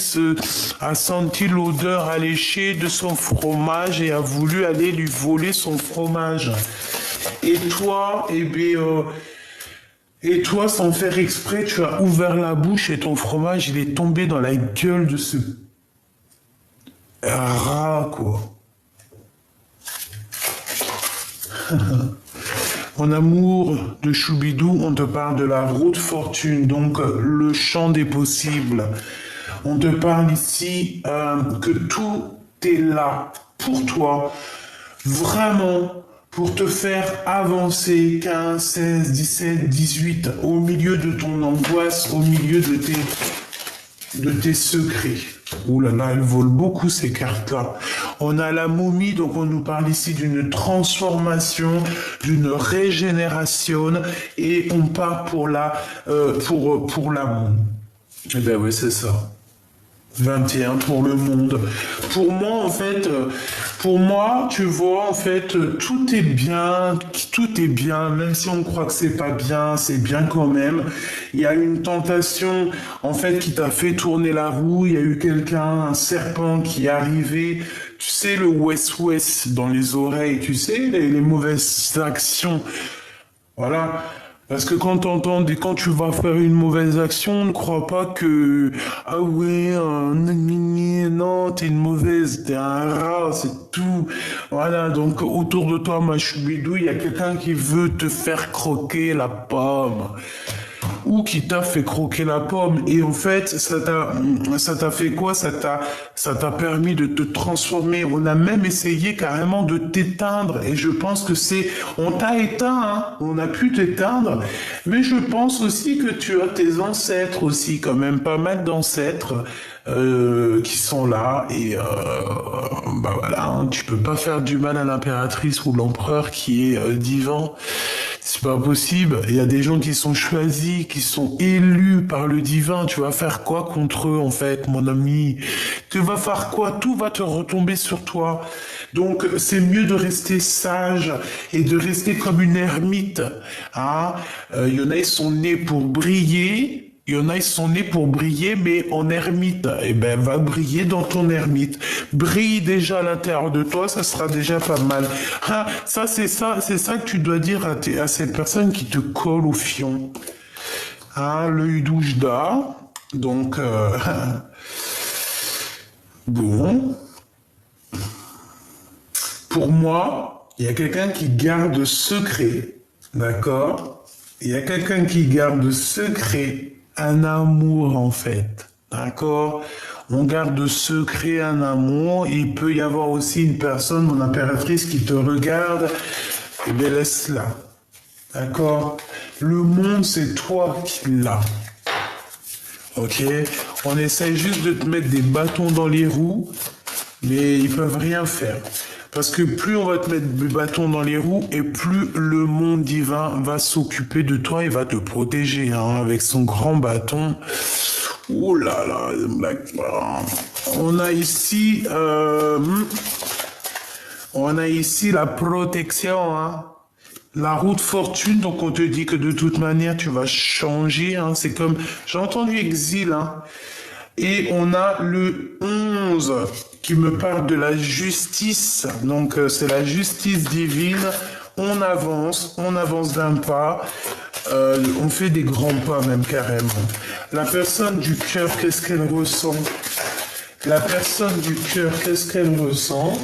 Speaker 1: a senti l'odeur alléchée de son fromage et a voulu aller lui voler son fromage. Et toi, sans faire exprès, tu as ouvert la bouche et ton fromage, il est tombé dans la gueule de ce rat, quoi. Mon amour de Choubidou, on te parle de la route fortune, donc le champ des possibles. On te parle ici que tout est là pour toi, vraiment pour te faire avancer 15, 16, 17, 18, au milieu de ton angoisse, au milieu de tes secrets. Ouh là là, elles volent beaucoup ces cartes-là. On a la momie, donc on nous parle ici d'une transformation, d'une régénération, et on part pour pour l'amour. Eh ben oui, c'est ça. 21 pour le monde. Pour moi, tu vois, en fait, tout est bien, même si on croit que c'est pas bien, c'est bien quand même. Il y a une tentation, en fait, qui t'a fait tourner la roue, il y a eu un serpent qui est arrivé, tu sais, le West dans les oreilles, tu sais, les mauvaises actions. Voilà. Parce que quand tu vas faire une mauvaise action, ne crois pas que, ah ouais, non, t'es une mauvaise, t'es un rat, c'est tout. Voilà, donc autour de toi, ma choubidou, il y a quelqu'un qui veut te faire croquer la pomme ou qui t'a fait croquer la pomme. Et en fait, ça t'a fait quoi? Ça t'a permis de te transformer. On a même essayé carrément de t'éteindre. Et je pense que on t'a éteint, hein. On a pu t'éteindre. Mais je pense aussi que tu as tes ancêtres aussi, quand même, pas mal d'ancêtres. Qui sont là et bah voilà, hein, tu peux pas faire du mal à l'impératrice ou l'empereur qui est divin. C'est pas possible. Il y a des gens qui sont choisis, qui sont élus par le divin. Tu vas faire quoi contre eux, en fait, mon ami? Tu vas faire quoi? Tout va te retomber sur toi. Donc, c'est mieux de rester sage et de rester comme une ermite. Hein? Il y en a, ils sont nés pour briller. Il y en a, ils sont nés pour briller, mais en ermite. Eh ben, va briller dans ton ermite. Brille déjà à l'intérieur de toi, ça sera déjà pas mal. Ah, c'est ça que tu dois dire à cette personne qui te colle au fion. Ah, le Udoujda. Donc, bon. Pour moi, il y a quelqu'un qui garde secret. D'accord? Il y a quelqu'un qui garde secret un amour, en fait. D'accord? On garde secret un amour. Il peut y avoir aussi une personne, mon impératrice, qui te regarde. Eh bien, laisse-la. D'accord? Le monde, c'est toi qui l'as. Ok? On essaye juste de te mettre des bâtons dans les roues, mais ils peuvent rien faire. Parce que plus on va te mettre des bâtons dans les roues et plus le monde divin va s'occuper de toi et va te protéger, hein, avec son grand bâton. Oh là là, on a ici la protection, hein. La roue de fortune, donc on te dit que de toute manière tu vas changer, hein. C'est comme, j'ai entendu exil, hein. Et on a le 11 qui me parle de la justice. Donc c'est la justice divine. On avance d'un pas. On fait des grands pas même carrément. La personne du cœur, qu'est-ce qu'elle ressent? La personne du cœur, qu'est-ce qu'elle ressent?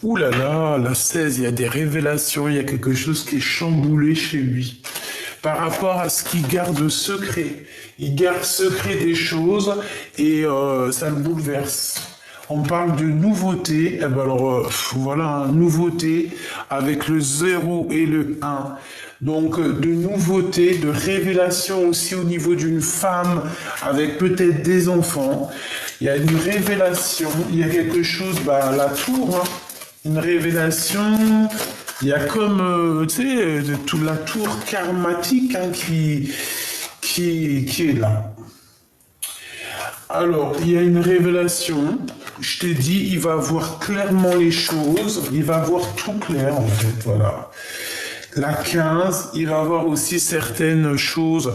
Speaker 1: Ouh là là, la 16, il y a des révélations, il y a quelque chose qui est chamboulé chez lui. Par rapport à ce qu'il garde secret. Il garde secret des choses et ça le bouleverse. On parle de nouveauté, eh ben alors voilà, nouveauté avec le 0 et le 1. Donc de nouveauté, de révélation aussi au niveau d'une femme avec peut-être des enfants. Il y a une révélation, il y a quelque chose, bah la tour, hein, une révélation. Il y a comme, tu sais, toute la tour karmatique, hein, qui est là. Alors, il y a une révélation. Je t'ai dit, il va voir clairement les choses. Il va voir tout clair, en fait, voilà. La 15, il va voir aussi certaines choses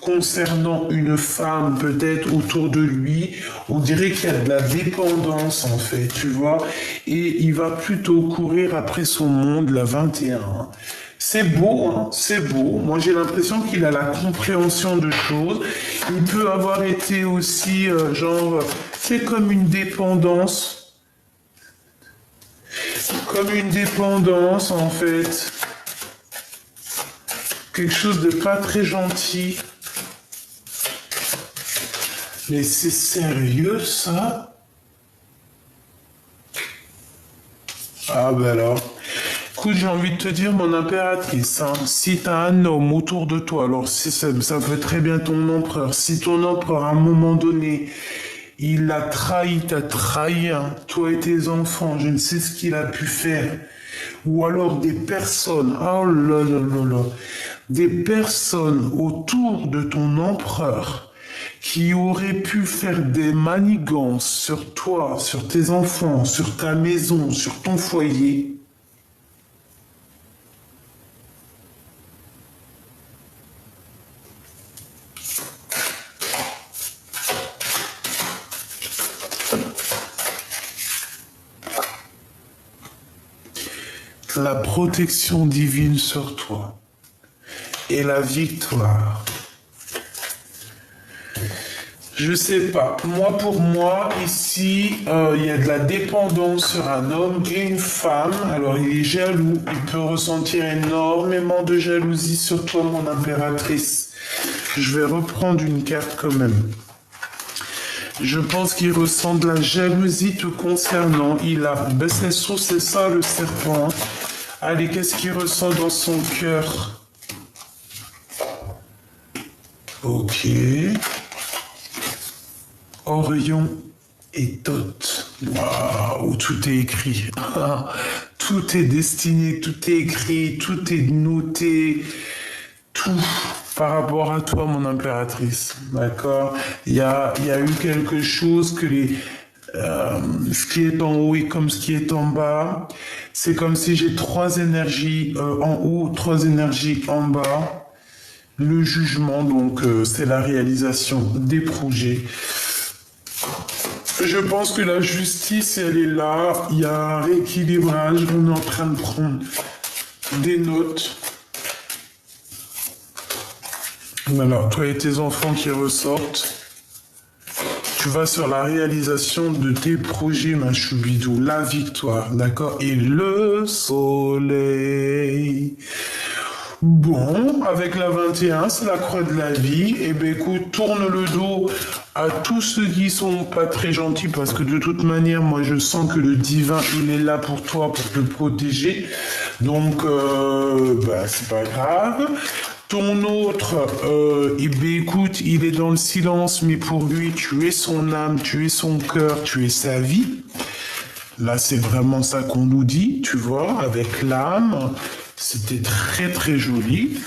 Speaker 1: concernant une femme peut-être autour de lui. On dirait qu'il y a de la dépendance en fait, tu vois. Et il va plutôt courir après son monde, la 21. C'est beau, hein, c'est beau. Moi j'ai l'impression qu'il a la compréhension de choses. Il peut avoir été aussi genre, c'est comme une dépendance. Comme une dépendance en fait. Quelque chose de pas très gentil. Mais c'est sérieux, ça? Ah ben alors. Écoute, j'ai envie de te dire, mon impératrice, hein, si t'as un homme autour de toi, alors si ça peut très bien ton empereur, si ton empereur, à un moment donné, il a trahi, t'as trahi, hein, toi et tes enfants, je ne sais ce qu'il a pu faire, ou alors des personnes, oh là là là là, des personnes autour de ton empereur, qui aurait pu faire des manigances sur toi, sur tes enfants, sur ta maison, sur ton foyer. La protection divine sur toi. et la victoire. Je sais pas. Moi, pour moi, ici, il y a de la dépendance sur un homme et une femme. Alors, il est jaloux. Il peut ressentir énormément de jalousie sur toi, mon impératrice. Je vais reprendre une carte quand même. Je pense qu'il ressent de la jalousie te concernant. Il a... Ben, c'est ça, le serpent. Allez, qu'est-ce qu'il ressent dans son cœur? Ok. Orion et Thoth. Waouh, tout est écrit. Tout est destiné, tout est écrit, tout est noté. Tout par rapport à toi, mon impératrice. D'accord? Il y a eu quelque chose que ce qui est en haut est comme ce qui est en bas. C'est comme si j'ai trois énergies en haut, trois énergies en bas. Le jugement, donc, c'est la réalisation des projets. Je pense que la justice, elle est là. Il y a un rééquilibrage. On est en train de prendre des notes. Alors, toi et tes enfants qui ressortent, tu vas sur la réalisation de tes projets, ma choubidou. La victoire, d'accord? Et le soleil. Bon, avec la 21, c'est la croix de la vie. Eh bien, écoute, tourne le dos à tous ceux qui sont pas très gentils parce que de toute manière, moi, je sens que le divin, il est là pour toi, pour te protéger. Donc, c'est pas grave. Ton autre, eh bien, écoute, il est dans le silence, mais pour lui, tu es son âme, tu es son cœur, tu es sa vie. Là, c'est vraiment ça qu'on nous dit, tu vois, avec l'âme. C'était très très joli.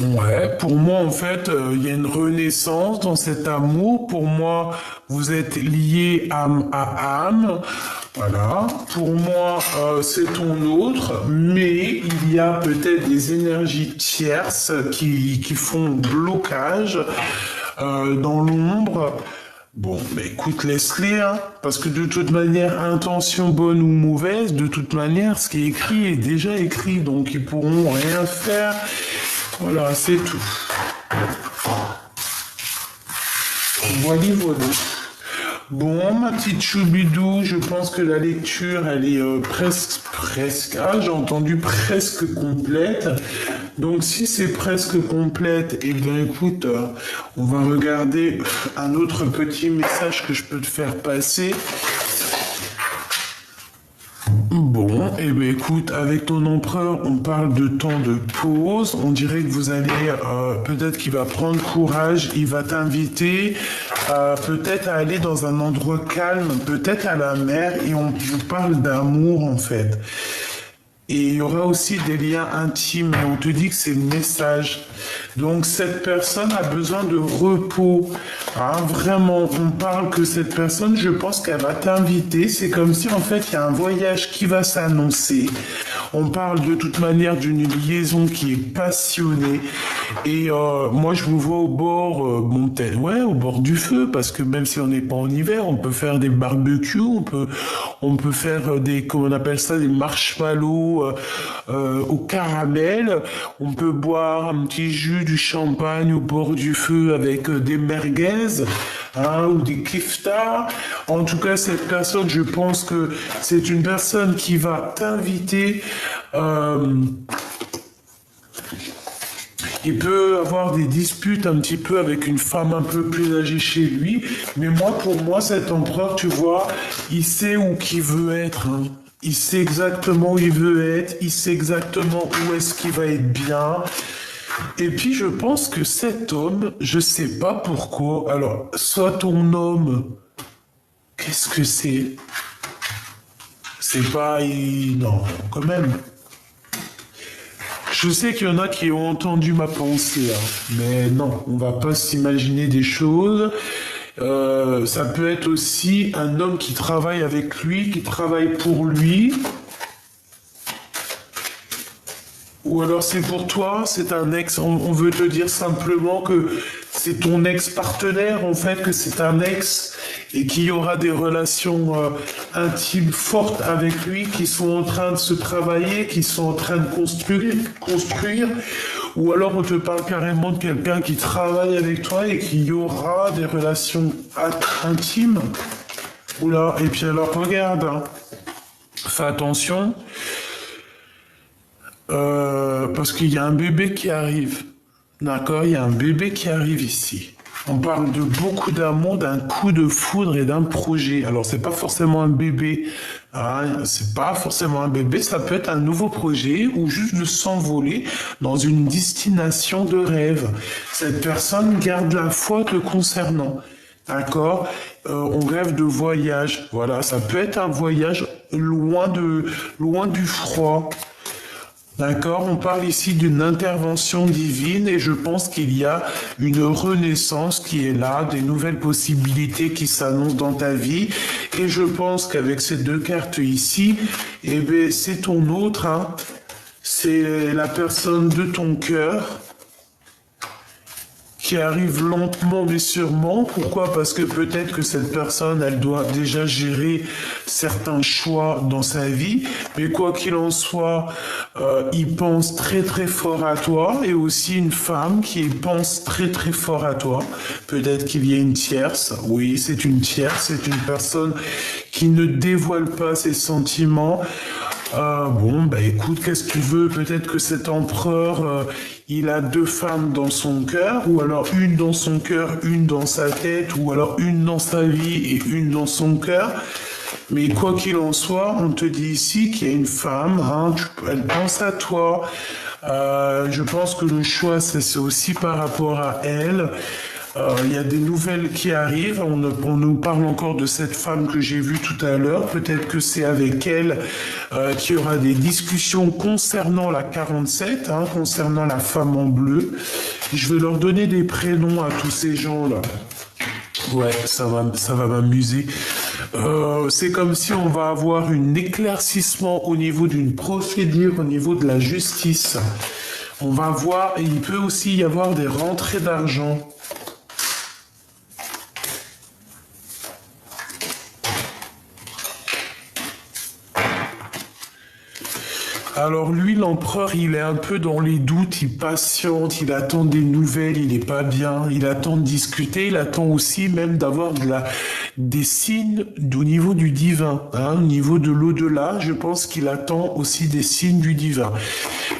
Speaker 1: Ouais, pour moi en fait, il y a une renaissance dans cet amour. Pour moi, vous êtes liés âme à âme. Voilà. Pour moi, c'est ton autre, mais il y a peut-être des énergies tierces qui font blocage dans l'ombre. Bon, bah écoute, laisse-les, hein, parce que de toute manière, intention bonne ou mauvaise, de toute manière, ce qui est écrit est déjà écrit, donc ils pourront rien faire. Voilà, c'est tout. Voilà. Bon, ma petite choubidou, je pense que la lecture, elle est presque, j'ai entendu presque complète. Donc, si c'est presque complète, eh bien, écoute, on va regarder un autre petit message que je peux te faire passer. Bon, eh bien écoute, avec ton empereur, on parle de temps de pause. On dirait que vous allez, peut-être qu'il va prendre courage, il va t'inviter peut-être à aller dans un endroit calme, peut-être à la mer, et on vous parle d'amour en fait. Et il y aura aussi des liens intimes, et on te dit que c'est le message. Donc cette personne a besoin de repos. Hein, vraiment, on parle que cette personne, je pense qu'elle va t'inviter. C'est comme si en fait il y a un voyage qui va s'annoncer. On parle de toute manière d'une liaison qui est passionnée. Et moi je vous vois au bord, au bord du feu, parce que même si on n'est pas en hiver, on peut faire des barbecues, on peut faire comment on appelle ça, des marshmallows au caramel. On peut boire un petit jus, du champagne au bord du feu avec des merguez, hein, ou des kiftas. En tout cas, cette personne, je pense que c'est une personne qui va t'inviter. Il peut avoir des disputes un petit peu avec une femme un peu plus âgée chez lui. Mais pour moi, cet empereur, tu vois, il sait où qu'il veut être. Hein. Il sait exactement où il veut être. Il sait exactement où est-ce qu'il va être bien. Et puis, je pense que cet homme, je sais pas pourquoi. Alors, soit ton homme, qu'est-ce que c'est? C'est pas... Non, quand même... Je sais qu'il y en a qui ont entendu ma pensée, hein, mais non, on va pas s'imaginer des choses. Ça peut être aussi un homme qui travaille avec lui, qui travaille pour lui. Ou alors c'est pour toi, c'est un ex, on veut te dire simplement que c'est ton ex-partenaire, en fait, que c'est un ex et qu'il y aura des relations intimes fortes avec lui qui sont en train de se travailler, qui sont en train de construire. Ou alors on te parle carrément de quelqu'un qui travaille avec toi et qu'il y aura des relations intimes. Oula, et puis alors regarde, hein. Fais attention, parce qu'il y a un bébé qui arrive. D'accord, il y a un bébé qui arrive ici. On parle de beaucoup d'amour, d'un coup de foudre et d'un projet. Alors, c'est pas forcément un bébé, hein, c'est pas forcément un bébé, ça peut être un nouveau projet ou juste de s'envoler dans une destination de rêve. Cette personne garde la foi te concernant. D'accord, on rêve de voyage. Voilà, ça peut être un voyage loin du froid. D'accord, on parle ici d'une intervention divine et je pense qu'il y a une renaissance qui est là, des nouvelles possibilités qui s'annoncent dans ta vie. Et je pense qu'avec ces deux cartes ici, eh ben, c'est ton autre, hein. C'est la personne de ton cœur qui arrive lentement mais sûrement. Pourquoi? Parce que peut-être que cette personne, elle doit déjà gérer certains choix dans sa vie, mais quoi qu'il en soit, il pense très très fort à toi, et aussi une femme qui pense très très fort à toi. Peut-être qu'il y a une tierce, oui, c'est une tierce, c'est une personne qui ne dévoile pas ses sentiments. Bon, bah écoute, qu'est-ce que tu veux? Peut-être que cet empereur, il a deux femmes dans son cœur, ou alors une dans son cœur, une dans sa tête, ou alors une dans sa vie et une dans son cœur. Mais quoi qu'il en soit, on te dit ici qu'il y a une femme, hein, elle pense à toi. Je pense que le choix, c'est aussi par rapport à elle. Il y a des nouvelles qui arrivent. On nous parle encore de cette femme que j'ai vue tout à l'heure. Peut-être que c'est avec elle qu'il y aura des discussions concernant la 47, hein, concernant la femme en bleu. Je vais leur donner des prénoms à tous ces gens-là. Ouais, ça va m'amuser. C'est comme si on va avoir un éclaircissement au niveau d'une procédure, au niveau de la justice. On va voir, et il peut aussi y avoir des rentrées d'argent. Alors lui, l'empereur, il est un peu dans les doutes, il patiente, il attend des nouvelles, il n'est pas bien, il attend de discuter, il attend aussi même d'avoir des signes au niveau du divin, hein, au niveau de l'au-delà, je pense qu'il attend aussi des signes du divin.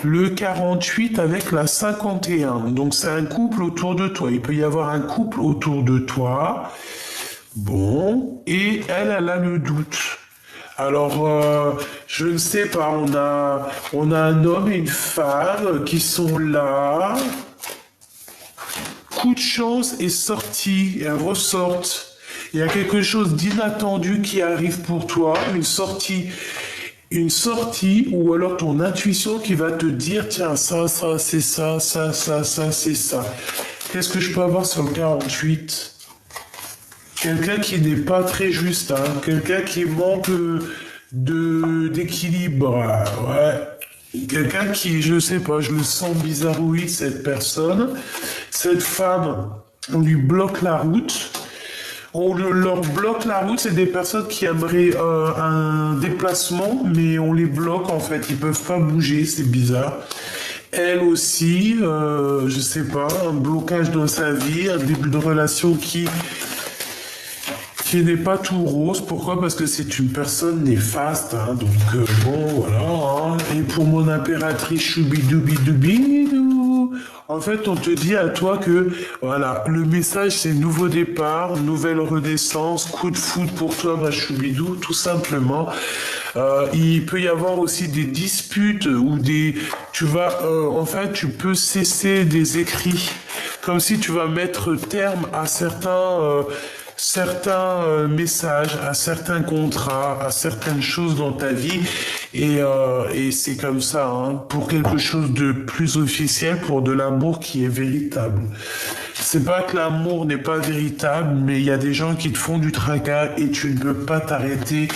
Speaker 1: Le 48 avec la 51, donc c'est un couple autour de toi, il peut y avoir un couple autour de toi, bon, et elle a le doute. Alors, je ne sais pas, on a un homme et une femme qui sont là. Coup de chance est sorti, elles ressortent. Il y a quelque chose d'inattendu qui arrive pour toi, une sortie, ou alors ton intuition qui va te dire, tiens, ça, c'est ça, c'est ça. Qu'est-ce que je peux avoir sur le 48 ? Quelqu'un qui n'est pas très juste, hein. Quelqu'un qui manque d'équilibre, ouais. Quelqu'un qui, je sais pas, je le sens bizarroïde, cette personne. Cette femme, on lui bloque la route. On leur bloque la route, c'est des personnes qui aimeraient un déplacement, mais on les bloque en fait, ils peuvent pas bouger, c'est bizarre. Elle aussi, je sais pas, un blocage dans sa vie, un début de relation qui n'est pas tout rose. Pourquoi? Parce que c'est une personne néfaste, hein, donc bon, voilà. Hein. Et pour mon impératrice choubidoubidoubidoubidou, en fait, on te dit à toi que, voilà, le message c'est nouveau départ, nouvelle renaissance, coup de foudre pour toi, ma choubidou, tout simplement. Il peut y avoir aussi des disputes ou en fait, tu peux cesser des écrits, comme si tu vas mettre terme à certains messages, à certains contrats, à certaines choses dans ta vie, et c'est comme ça, hein, pour quelque chose de plus officiel, pour de l'amour qui est véritable. C'est pas que l'amour n'est pas véritable, mais il y a des gens qui te font du tracas et tu ne peux pas t'arrêter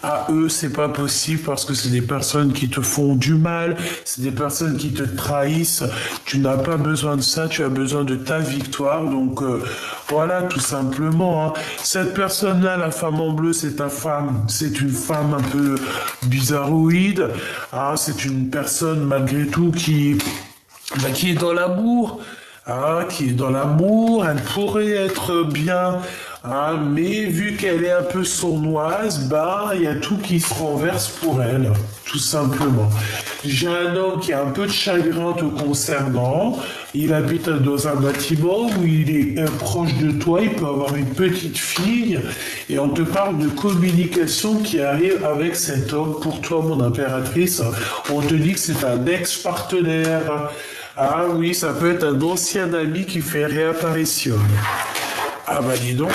Speaker 1: à eux, c'est pas possible parce que c'est des personnes qui te font du mal, c'est des personnes qui te trahissent. Tu n'as pas besoin de ça, tu as besoin de ta victoire. Donc voilà, tout simplement. Hein. Cette personne-là, la femme en bleu, c'est ta femme. C'est une femme un peu bizarroïde. Hein. C'est une personne malgré tout qui est dans l'amour. Hein, qui est dans l'amour, elle pourrait être bien, hein, mais vu qu'elle est un peu sournoise, bah, il y a tout qui se renverse pour elle, tout simplement. J'ai un homme qui a un peu de chagrin te concernant, il habite dans un bâtiment où il est proche de toi, il peut avoir une petite fille, et on te parle de communication qui arrive avec cet homme. Pour toi, mon impératrice, on te dit que c'est un ex-partenaire. Ah oui, ça peut être un ancien ami qui fait réapparition. Ah bah dis donc.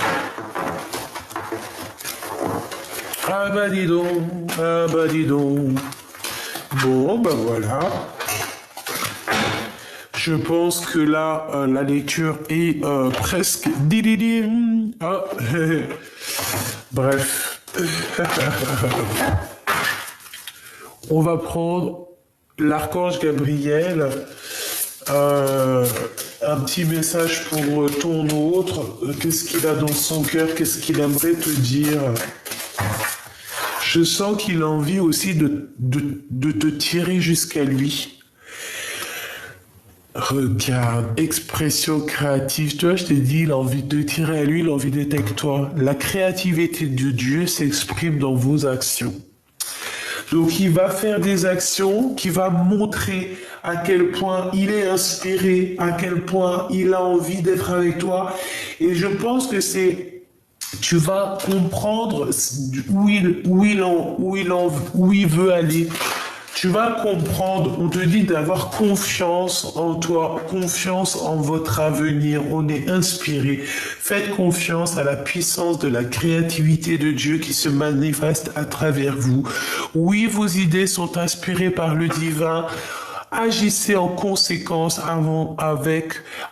Speaker 1: Ah bah dis donc. Ah bah dis donc. Bon, bah voilà. Je pense que là, la lecture est presque... Dididim. Ah, bref. On va prendre l'archange Gabriel. Un petit message pour ton autre. Qu'est-ce qu'il a dans son cœur? Qu'est-ce qu'il aimerait te dire? Je sens qu'il a envie aussi de te tirer jusqu'à lui. Regarde, expression créative. Tu vois, je t'ai dit, il a envie de te tirer à lui, il a envie d'être avec toi. La créativité de Dieu s'exprime dans vos actions. Donc il va faire des actions qui va montrer à quel point il est inspiré, à quel point il a envie d'être avec toi. Et je pense que tu vas comprendre où il veut aller. Tu vas comprendre, on te dit d'avoir confiance en toi, confiance en votre avenir. On est inspiré. Faites confiance à la puissance de la créativité de Dieu qui se manifeste à travers vous. Oui, vos idées sont inspirées par le divin. Agissez en conséquence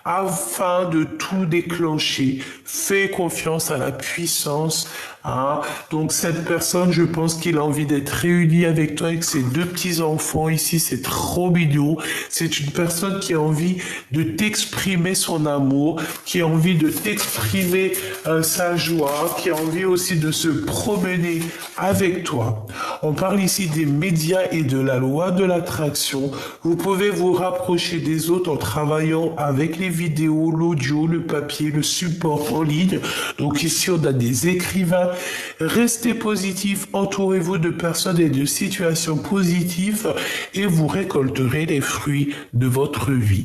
Speaker 1: afin de tout déclencher. Faites confiance à la puissance. Hein. Donc cette personne, je pense qu'il a envie d'être réuni avec toi, avec ses deux petits-enfants ici. C'est trop mignon. C'est une personne qui a envie de t'exprimer son amour, qui a envie de t'exprimer sa joie, qui a envie aussi de se promener avec toi. On parle ici des médias et de la loi de l'attraction. Vous pouvez vous rapprocher des autres en travaillant avec les vidéos, l'audio, le papier, le support en ligne. Donc ici, on a des écrivains. Restez positif, entourez-vous de personnes et de situations positives et vous récolterez les fruits de votre vie.